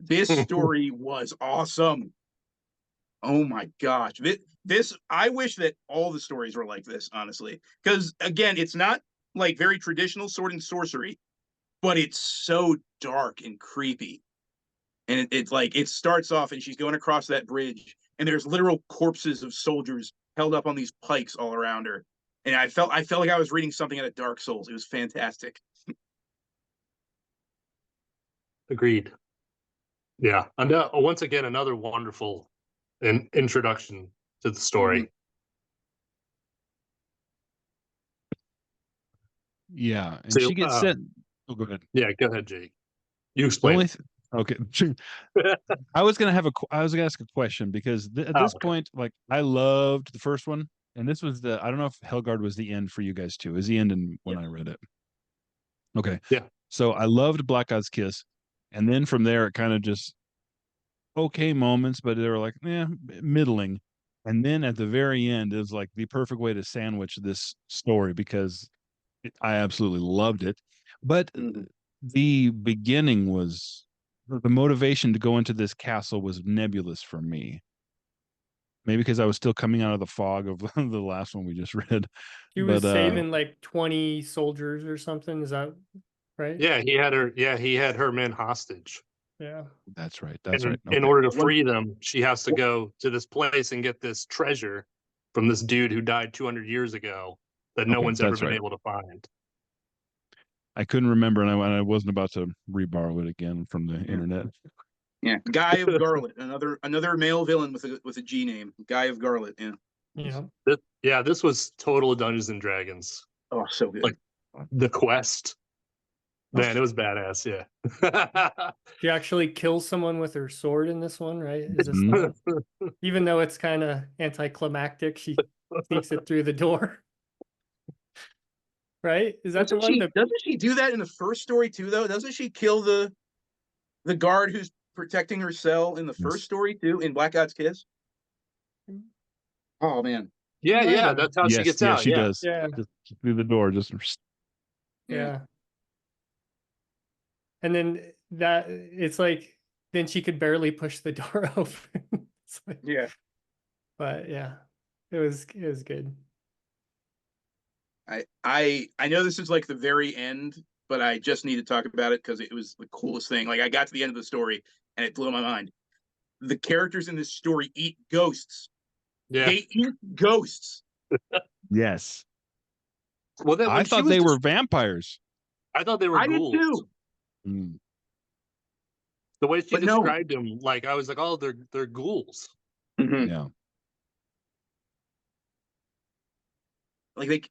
This story was awesome. Oh my gosh. This I wish that all the stories were like this, honestly. Because again, it's not like very traditional sword and sorcery, but it's so dark and creepy. And it's like it starts off and she's going across that bridge and there's literal corpses of soldiers held up on these pikes all around her. And I felt like I was reading something out of Dark Souls. It was fantastic. Agreed. Yeah. And once again, another wonderful introduction to the story. Mhm. Yeah, and So, she gets sent. Oh, go ahead. Yeah, go ahead, Jake. You The explain. only okay. I was gonna ask a question because at this Okay. point, like I loved the first one, and this was I don't know if Helgard was the end for you guys too. Is the end when I read it? Okay. Yeah. So I loved Black God's Kiss, and then from there it kind of just okay moments, but they were like, middling. And then at the very end, it was like the perfect way to sandwich this story because I absolutely loved it. But Mhm. the beginning was the motivation to go into this castle was nebulous for me. Maybe because I was still coming out of the fog of the last one we just read. He was saving like 20 soldiers or something. Is that right? Yeah, he had her men hostage. Yeah. That's right. That's right. In Okay. order to free them, she has to go to this place and get this treasure from this dude who died 200 years ago that no Okay, one's ever that's been right. able to find. I couldn't remember, and I wasn't about to reborrow it again from the internet. Yeah, Guy of Garlet, another male villain with a G name, Guy of Garlet. Yeah. This was total Dungeons and Dragons. Oh, so good. Like the quest. Man, it was badass. Yeah. She actually kills someone with her sword in this one, right? Is this Mhm. even though it's kind of anticlimactic, she sneaks it through the door. Right? Is that the one that Doesn't she do that in the first story too, though? Doesn't she kill the guard who's protecting her cell in the first story too, in Black God's Kiss? Oh man. Yeah, that's how she Yes, gets yeah, out. she Yeah. does. Yeah. Just through the door, just Yeah. And then that it's like then she could barely push the door open. It's like, Yeah. but yeah, it was good. I know this is like the very end, but I just need to talk about it because it was the coolest thing. Like I got to the end of the story and it blew my mind. The characters in this story eat ghosts. Yeah. They eat ghosts. yes. Well, then I when she thought was they were vampires. I thought they were I did ghouls. too. Mm. The way she But no. described them, like I was like, oh, they're ghouls. Mhm. Yeah. Like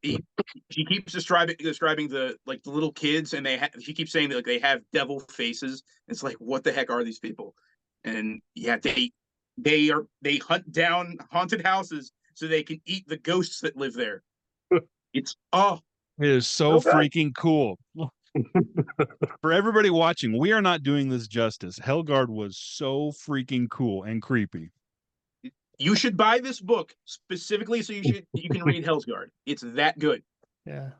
she keeps describing the like the little kids, and she keeps saying that like they have devil faces. It's like, what the heck are these people? And yeah, they hunt down haunted houses so they can eat the ghosts that live there. It's It is so good. freaking cool. For everybody watching, we are not doing this justice. Helgard was so freaking cool and creepy. You should buy this book specifically so you can read Hellsguard. It's that good. Yeah.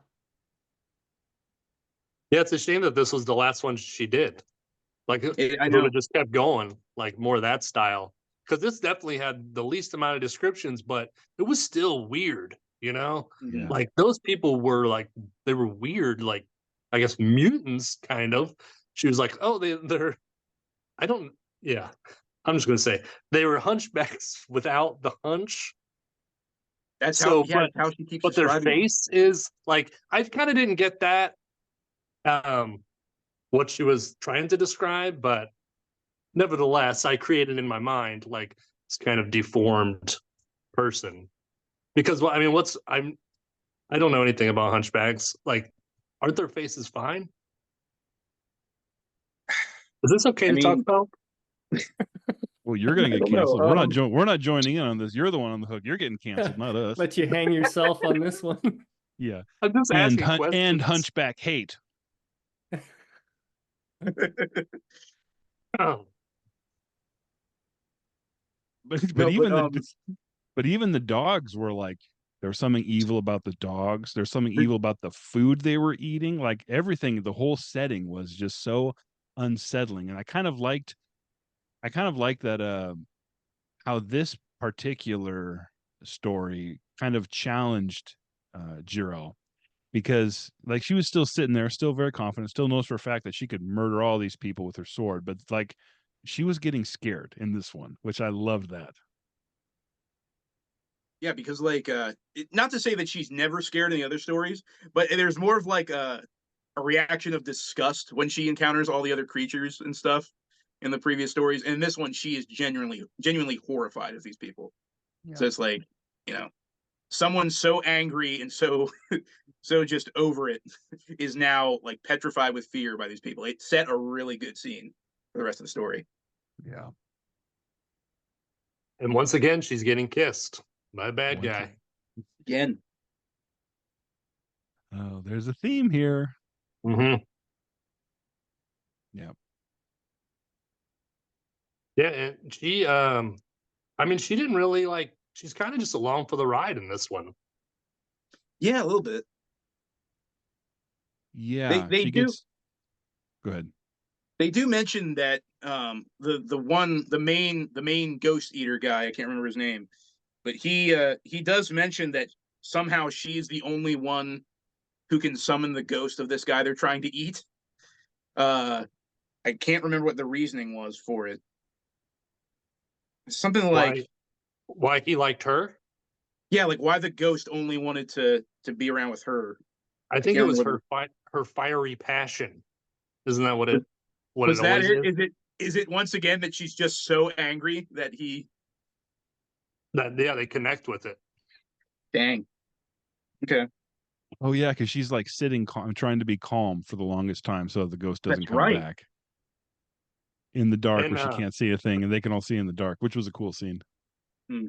Yeah, it's a shame that this was the last one she did. Like I it know. would have just kept going, like more of that style. Because this definitely had the least amount of descriptions, but it was still weird, you know? Yeah. Like those people were like they were weird, like I guess mutants kind of. She was like, oh, they're I don't yeah. I'm just gonna say they were hunchbacks without the hunch. That's So how she keeps but their describing them. face is like I kind of didn't get that what she was trying to describe, but nevertheless, I created in my mind like this kind of deformed person. Because I mean, I don't know anything about hunchbacks. Like, aren't their faces fine? Is this okay I to talk mean, about? Well, you're gonna I get don't know. canceled. We're not joining in on this. You're the one on the hook. You're getting canceled, not us. Let you hang yourself on this one. Yeah. I'm just asking questions. And hunchback hate. Oh, But even the dogs were like there was something evil about the dogs. There's something evil about the food they were eating. Like everything, the whole setting was just so unsettling. And I kind of liked that how this particular story kind of challenged Jirel, because like she was still sitting there, still very confident, still knows for a fact that she could murder all these people with her sword, but like she was getting scared in this one, which I loved that. Yeah, because like not to say that she's never scared in the other stories, but there's more of like a reaction of disgust when she encounters all the other creatures and stuff in the previous stories. And in this one, she is genuinely horrified of these people. Yeah. So it's like, someone so angry and so so just over it is now like petrified with fear by these people. It set a really good scene for the rest of the story. Yeah. and once again, she's getting kissed by a bad guy. Again. Oh, there's a theme here. Mm-hmm. Yeah. Yeah, and she, I mean, she didn't really like. She's kind of just along for the ride in this one. Yeah, a little bit. Yeah. They She do. gets. Go ahead. They do mention that the main ghost eater guy, I can't remember his name, but he does mention that somehow she's the only one who can summon the ghost of this guy they're trying to eat. I can't remember what the reasoning was for it. Something like Why he liked her? Yeah, like why the ghost only wanted to be around with her. I I think it can't was remember. her fiery passion. Isn't that what it Was that always it? is? Is it once again that she's just so angry that he? That yeah, they connect with it. Dang. Okay, Oh yeah, because she's like sitting calm, trying to be calm for the longest time, so the ghost doesn't that's come right. back in the dark, And where she can't see a thing, and they can all see in the dark, which was a cool scene. Hmm.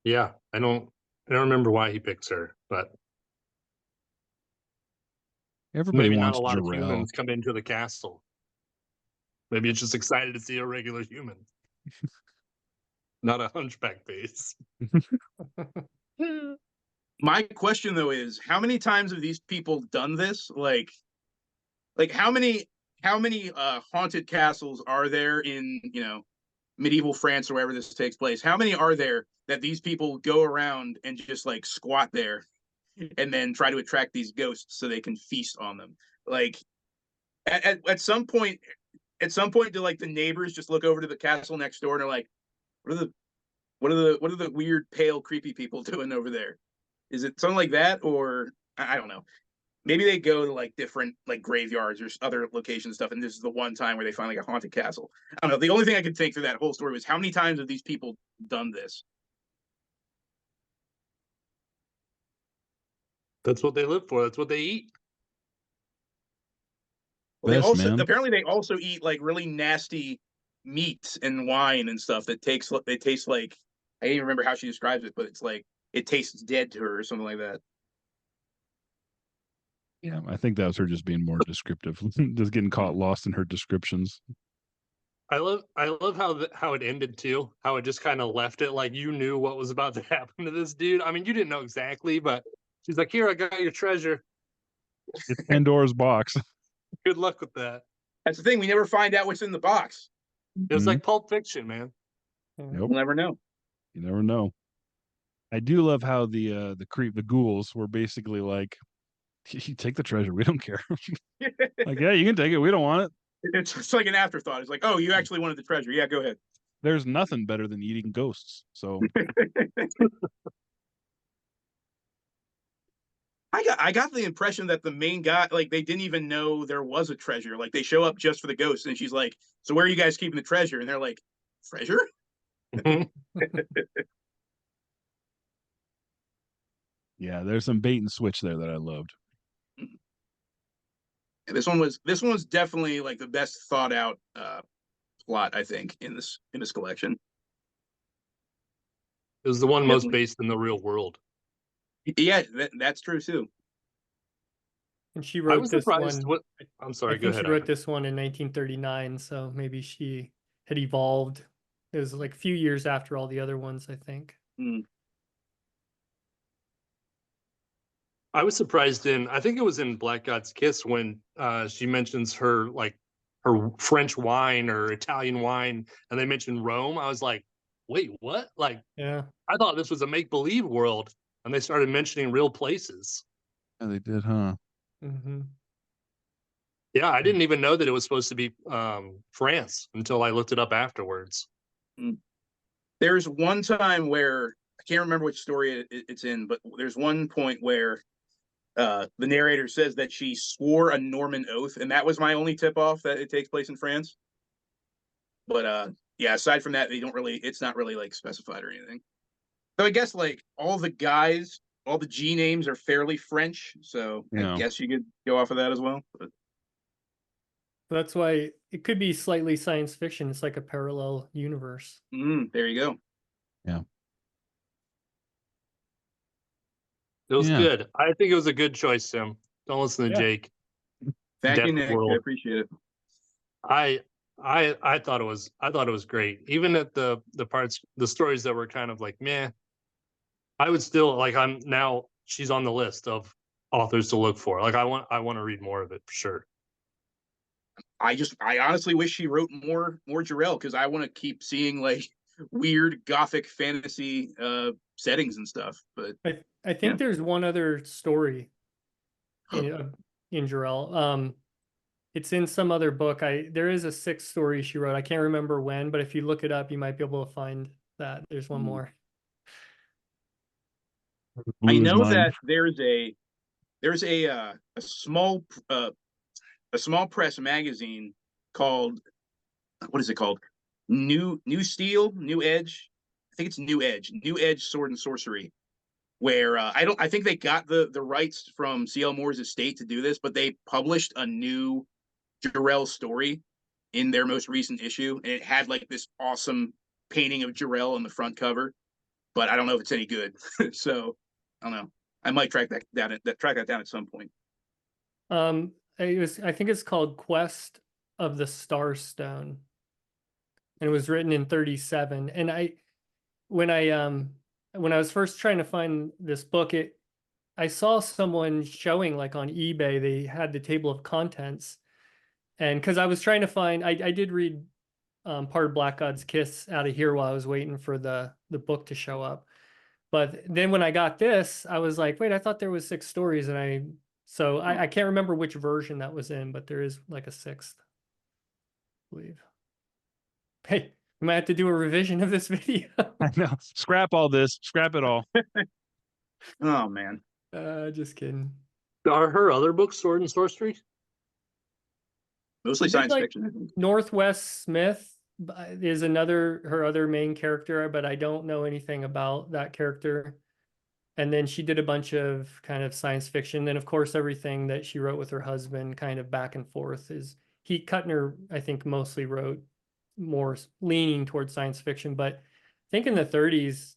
yeah, I don't remember why he picks her, but Everybody maybe not a wants lot of Jirel. humans come into the castle. Maybe it's just excited to see a regular human, not a hunchback face. My question though is, how many times have these people done this? Like how many haunted castles are there in medieval France or wherever this takes place? How many are there that these people go around and just like squat there and then try to attract these ghosts so they can feast on them? Like at some point, do like the neighbors just look over to the castle next door and are like, what are the what are the weird pale creepy people doing over there? Is it something like that, or I don't know? Maybe they go to like different like graveyards or other locations and stuff, and this is the one time where they find like a haunted castle. I don't know. The only thing I could think through that whole story was how many times have these people done this? That's what they live for. That's what they eat. Well, they Best also man. apparently they also eat like really nasty meat and wine and stuff that tastes like I can't even remember how she describes it, but it's like it tastes dead to her or something like that. Yeah, I think that was her just being more descriptive, just getting caught lost in her descriptions. I love how it ended too. How it just kind of left it like you knew what was about to happen to this dude. I mean, you didn't know exactly, but she's like, "Here, I got your treasure. It's Pandora's box. Good luck with that." That's the thing. We never find out what's in the box. It was Mhm. like Pulp Fiction, man. Nope, We'll never know. you never know. I do love how the ghouls were basically like, "You take the treasure, we don't care." Like, yeah, you can take it, we don't want it. It's like an afterthought. It's like, oh, you actually wanted the treasure. Yeah, go ahead. There's nothing better than eating ghosts. So I got the impression that the main guy, like, they didn't even know there was a treasure. Like, they show up just for the ghost, and she's like, "So where are you guys keeping the treasure?" And they're like, "Treasure?" yeah, there's some bait and switch there that I loved. And this one was definitely like the best thought out plot I think in this collection. It was the one most Definitely, based in the real world. yeah, that's true too. And she I wrote was this surprised. one. What? I'm I sorry. Go think she ahead, wrote Ivan. this one in 1939, so maybe she had evolved. It was like a few years after all the other ones, I think. Mm. I was surprised in. I think it was in Black God's Kiss when she mentions her like her French wine or Italian wine, and they mentioned Rome. I was like, wait, what? Like, Yeah. I thought this was a make believe world, and they started mentioning real places. Yeah, they did, huh? Mm-hmm. Yeah, I didn't even know that it was supposed to be France until I looked it up afterwards. Mm. There's one time where I can't remember which story it's in, but there's one point where the narrator says that she swore a Norman oath, and that was my only tip off that it takes place in France. But yeah, aside from that, they don't really. It's not really like specified or anything. So I guess like all the guys, all the G names are fairly French. So I Yeah. guess you could go off of that as well. But That's why it could be slightly science fiction. It's like a parallel universe. there you go. Yeah. It was Yeah. good. I think it was a good choice, Tim. Don't listen to Yeah. Jake. Thank you, Death Nick. I World. appreciate it. I thought it was great. Even at the parts, the stories that were kind of like meh, I would still like. I'm now she's on the list of authors to look for. Like I want to read more of it for sure. I honestly wish she wrote more Jirel because I want to keep seeing like weird gothic fantasy settings and stuff. But I yeah, think there's one other story in Jirel. It's in some other book. There is a sixth story she wrote. I can't remember when, but if you look it up, you might be able to find that. There's one more. I Blew his know mind. that there's a small press magazine called, what is it called? New Steel, New Edge. I think it's New Edge Sword and Sorcery. Where I think they got the rights from C.L. Moore's estate to do this, but they published a new Jirel story in their most recent issue, and it had like this awesome painting of Jirel on the front cover. But I don't know if it's any good. So I don't know. I might track that down at some point. I think it's called Quest of the Starstone, and it was written in 37. And when I was first trying to find this book, I saw someone showing like on eBay, they had the table of contents. And because I was trying to find, I did read part of Black God's Kiss out of here while I was waiting for the book to show up. But then when I got this, I was like, wait, I thought there was 6 stories. And I can't remember which version that was in, but there is like a 6th, I believe. Hey, we might have to do a revision of this video. I know. Scrap all this. Scrap it all. Oh man. Just kidding. Are her other books sword and sorcery? Mostly She did, science like, fiction, I think. Northwest Smith is her other main character, but I don't know anything about that character. And then she did a bunch of kind of science fiction. Then, of course, everything that she wrote with her husband, kind of back and forth, is Kuttner, I think, mostly wrote more leaning towards science fiction. But I think in the 30s,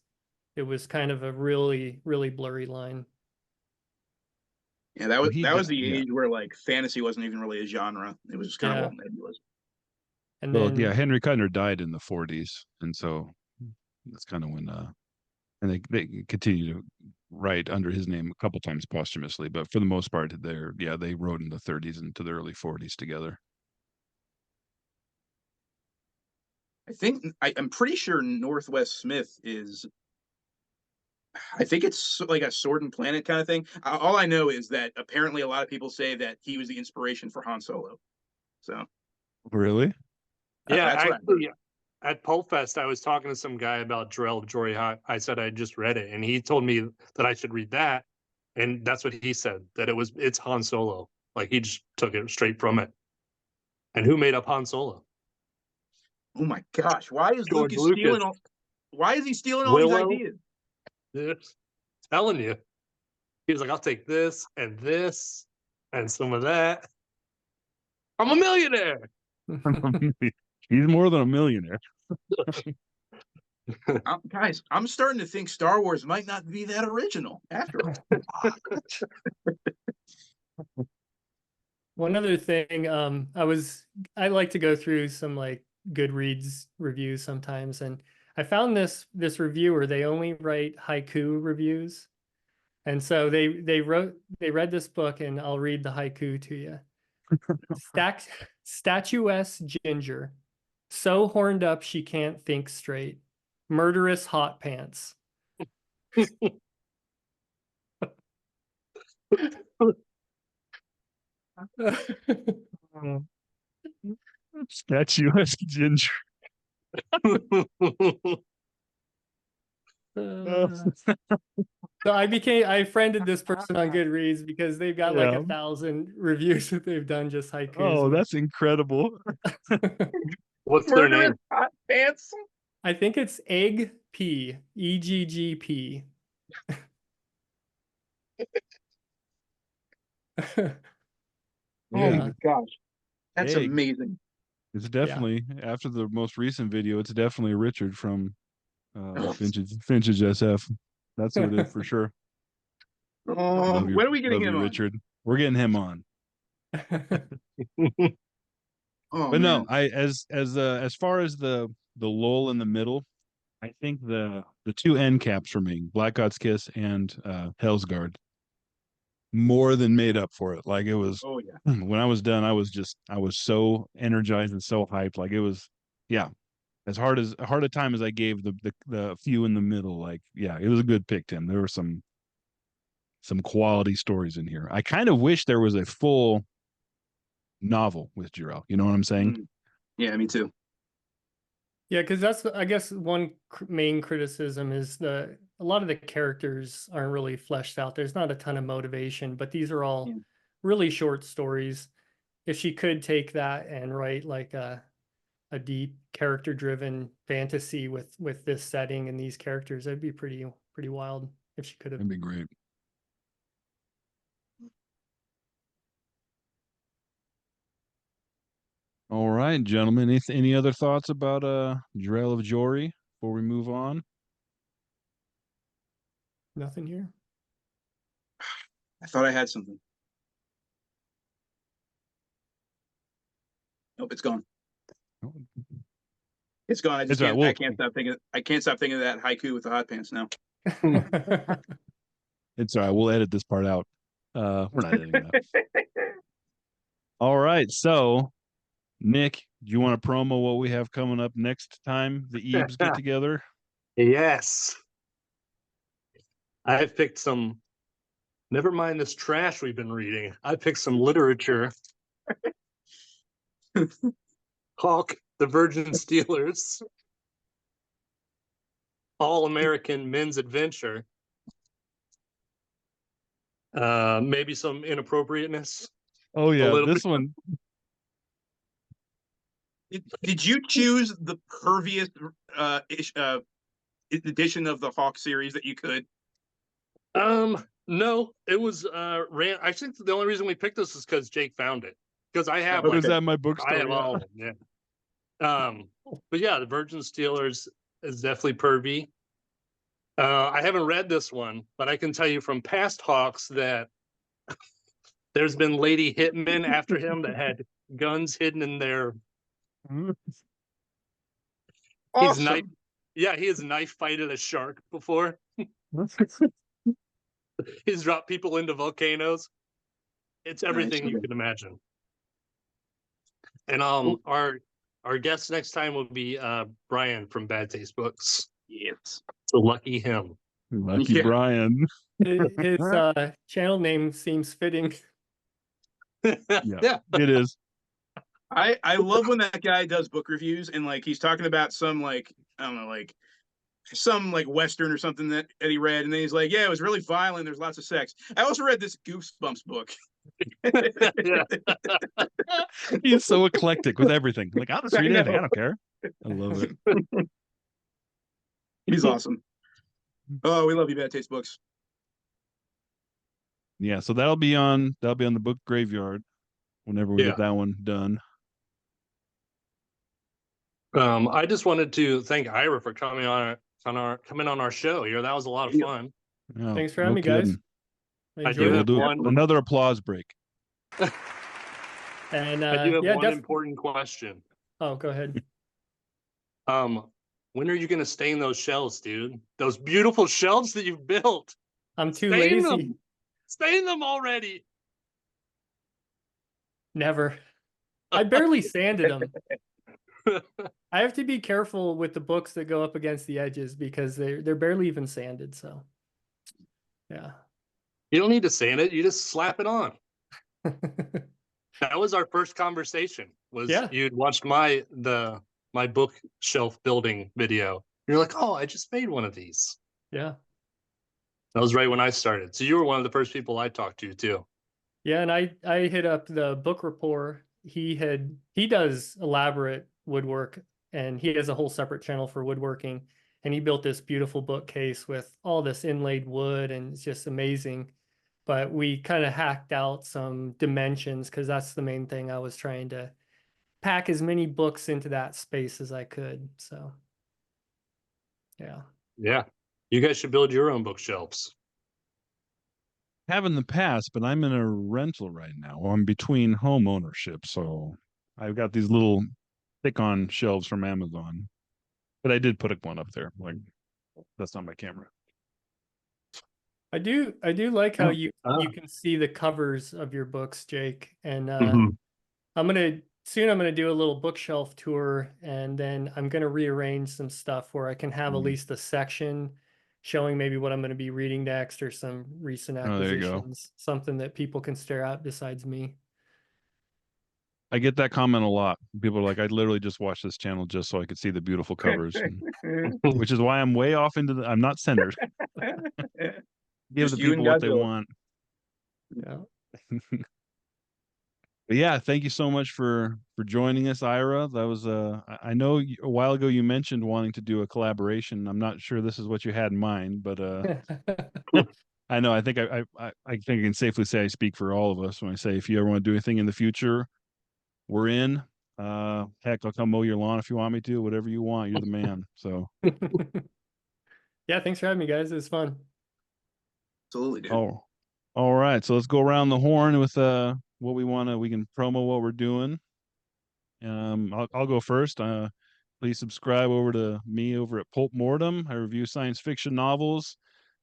it was kind of a really, really blurry line. Yeah, that was the age where like fantasy wasn't even really a genre. It was just kind of all nebulous. And Well, then, yeah, Henry Kuttner died in the 40s, and so that's kind of when and they continue to write under his name a couple times posthumously, but for the most part, they wrote in the 30s into the early 40s together. I'm pretty sure Northwest Smith is. I think it's like a Sword and Planet kind of thing. All I know is that apparently a lot of people say that he was the inspiration for Han Solo. So Really? Yeah, that's what actually, at Pulp Fest, I was talking to some guy about Jirel of Joiry. I said I just read it, and he told me that I should read that, and that's what he said, that it's Han Solo. Like he just took it straight from it. And who made up Han Solo? Oh my gosh! Why is George Lucas Lucas. stealing all? Why is he stealing all Willow? these ideas? Yes. Telling you. He was like, I'll take this and some of that. I'm a millionaire. He's more than a millionaire. Guys, I'm starting to think Star Wars might not be that original after all. one other thing, I like to go through some like Goodreads reviews sometimes, and I found this reviewer, they only write haiku reviews. And so they read this book, and I'll read the haiku to you. Statuesque ginger, so horned up she can't think straight. Murderous hot pants. Statuesque ginger. So I friended this person on Goodreads because they've got like 1,000 reviews that they've done just haikus. Oh, that's incredible. What's their name? Hot pants. I think it's Egg P, EGGP. Oh my gosh, that's Egg. amazing. It's definitely after the most recent video. It's definitely Richard from Vintage SF. That's who it is for sure. Oh, when are we getting him on? Richard? We're getting him on. Oh, But man. no, as far as the lull in the middle, I think the two end caps for me, Black God's Kiss and Hell's Guard, more than made up for it. Like it was. Oh yeah. When I was done, I was so energized and so hyped. Like it was, yeah. As hard a time as I gave the few in the middle, like yeah, it was a good pick, Tim. There were some quality stories in here. I kind of wish there was a full novel with Jirel. You know what I'm saying? Yeah, me too. Yeah, because that's, I guess, one main criticism is a lot of the characters aren't really fleshed out. There's not a ton of motivation, but these are all really short stories. If she could take that and write like a deep character-driven fantasy with this setting and these characters, that'd be pretty wild if she could have. That'd be great. All right, gentlemen. Any other thoughts about Jirel of Joiry before we move on? Nothing here. I thought I had something. Nope, it's gone. It's gone. I just It's all can't. right. I can't stop thinking. I can't stop thinking of that haiku with the hot pants now. It's all right. We'll edit this part out. We're not editing that. All right. So, Nick, do you want to promo what we have coming up next time the E.E.B.S get together? Yes. I've picked some, never mind this trash we've been reading. I picked some literature. Hawk, the Virgin Steelers. All-American Men's Adventure. Maybe some inappropriateness. Oh yeah, this one. Did you choose the perviest edition of the Hawk series that you could? No, it was I think the only reason we picked this is because Jake found it. Because I have It was at my bookstore. I have all of them, yeah. But yeah, the Virgin Steelers is definitely pervy. I haven't read this one, but I can tell you from past Hawks that there's been lady hitmen after him that had guns hidden in their. Awesome. He has knife fighted a shark before. He's dropped people into volcanoes. It's everything you can imagine. And our guest next time will be Brian from Bad Taste Books. Yes. So lucky him. Lucky Brian. His channel name seems fitting. Yeah, it is. I love when that guy does book reviews and like he's talking about some like I don't know like some like Western or something that he read, and then he's like, yeah, it was really violent. There's lots of sex. I also read this Goosebumps book. He's so eclectic with everything. Like, I'll just read anything. I don't care. I love it. He's awesome. Oh, we love you, Bad Taste Books. Yeah, so that'll be on the book graveyard whenever we get that one done. I just wanted to thank Ira for coming on our show here. That was a lot of fun. Oh, thanks for having me, guys. We'll do another applause break. And I do have one important question. Oh, go ahead. When are you going to stain those shelves, dude? Those beautiful shelves that you've built. I'm too lazy. Stain them already. Never. I barely sanded them. I have to be careful with the books that go up against the edges because they're barely even sanded. So, yeah. You don't need to sand it. You just slap it on. That was our first conversation. You'd watched my bookshelf building video. You're like, oh, I just made one of these. Yeah. That was right when I started. So you were one of the first people I talked to too. Yeah, and I hit up the book rapport. He does elaborate woodwork, and he has a whole separate channel for woodworking. And he built this beautiful bookcase with all this inlaid wood, and it's just amazing. But we kind of hacked out some dimensions because that's the main thing. I was trying to pack as many books into that space as I could. So, yeah. Yeah. You guys should build your own bookshelves. Have in the past, but I'm in a rental right now. Well, I'm between home ownership, so I've got these little stick-on shelves from Amazon. But I did put one up there. Like, that's not my camera. I do like how you can see the covers of your books, Jake. And I'm gonna do a little bookshelf tour, and then I'm gonna rearrange some stuff where I can have at least a section showing maybe what I'm going to be reading next or some recent acquisitions, something that people can stare at besides me. I get that comment a lot. People are like, I literally just watched this channel just so I could see the beautiful covers, which is why I'm way off into I'm not centered. Give Just the you and people what they Godzilla. want. Yeah. But yeah, thank you so much for joining us, Ira. That was I know a while ago you mentioned wanting to do a collaboration. I'm not sure this is what you had in mind, but I know I think I think I can safely say I speak for all of us when I say if you ever want to do anything in the future, we're in. Heck, I'll come mow your lawn if you want me to. Whatever you want, you're the man. So Yeah, thanks for having me, guys. It was fun. Absolutely, dude. oh, all right. So let's go around the horn with what we want to. We can promo what we're doing. I'll go first. Please subscribe over to me over at Pulp Mortem. I review science fiction novels.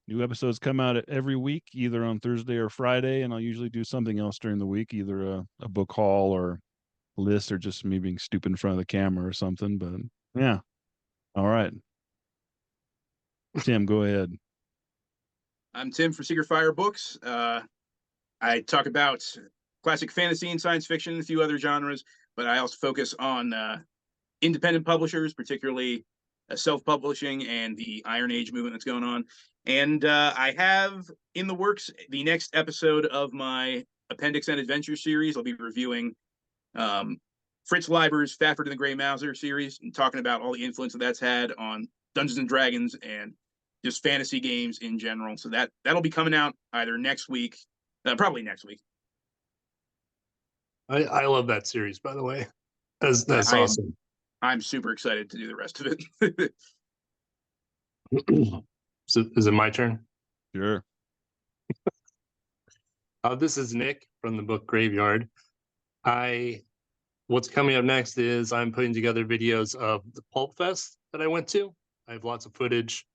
New episodes come out every week, either on Thursday or Friday, and I'll usually do something else during the week, either a book haul or list or just me being stupid in front of the camera or something. But yeah. All right. Tim, go ahead. I'm Tim for Secret Fire Books. I talk about classic fantasy and science fiction, a few other genres, but I also focus on independent publishers, particularly self-publishing and the Iron Age movement that's going on. And I have in the works the next episode of my Appendix and Adventure series. I'll be reviewing Fritz Leiber's Fafhrd and the Grey Mouser series and talking about all the influence that that's had on Dungeons and Dragons and just fantasy games in general. So that'll be coming out either next week, probably next week. I love that series, by the way. That's awesome. I'm super excited to do the rest of it. So is it my turn? Sure. This is Nick from the book Graveyard. What's coming up next is I'm putting together videos of the Pulp Fest that I went to. I have lots of footage.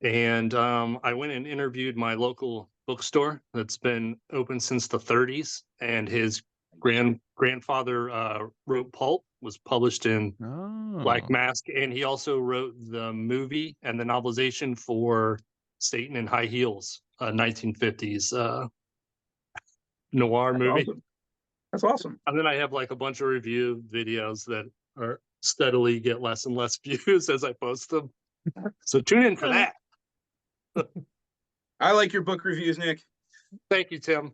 And I went and interviewed my local bookstore that's been open since the 30s, and his grandfather wrote Pulp, was published in Black Mask, and he also wrote the movie and the novelization for Satan in High Heels, 1950s noir movie. Awesome. That's awesome. And then I have like a bunch of review videos that are steadily get less and less views as I post them. So tune in for that. I like your book reviews, Nick. Thank you, Tim.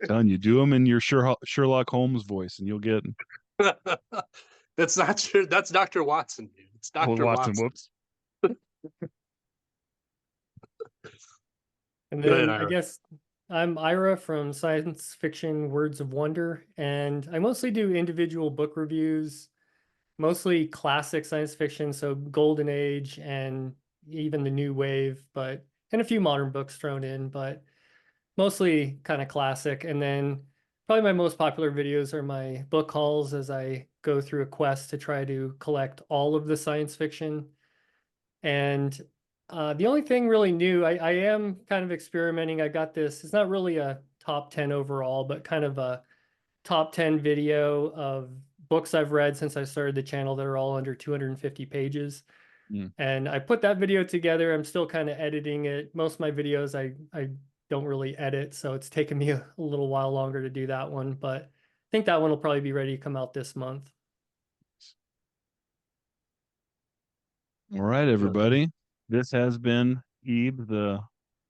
Telling you, do them in your Sherlock Holmes voice, and you'll get. That's not true. That's Dr. Watson, dude. It's Dr. Watson. Whoops. And Go ahead, then I Ira. guess I'm Ira from Science Fiction Words of Wonder, and I mostly do individual book reviews, mostly classic science fiction, so Golden Age and even the New Wave, and a few modern books thrown in, but mostly kind of classic. And then probably my most popular videos are my book hauls as I go through a quest to try to collect all of the science fiction. And the only thing really new, I am kind of experimenting. I got this, it's not really a top 10 overall, but kind of a top 10 video of books I've read since I started the channel that are all under 250 pages. And I put that video together. I'm still kind of editing it. Most of my videos I don't really edit, so it's taken me a little while longer to do that one, but I think that one will probably be ready to come out this month. All right, everybody. This has been E.E.B., the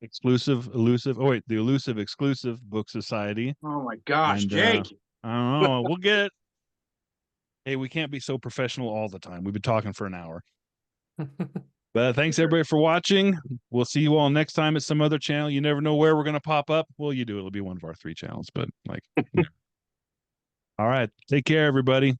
Elusive exclusive book society. Oh my gosh, And, Jake. I don't know. We'll get it. Hey, we can't be so professional all the time. We've been talking for an hour. But thanks everybody for watching. We'll see you all next time at some other channel. You never know where we're going to pop up. Well, you do. It'll be one of our 3 channels, but like, all right. Take care, everybody.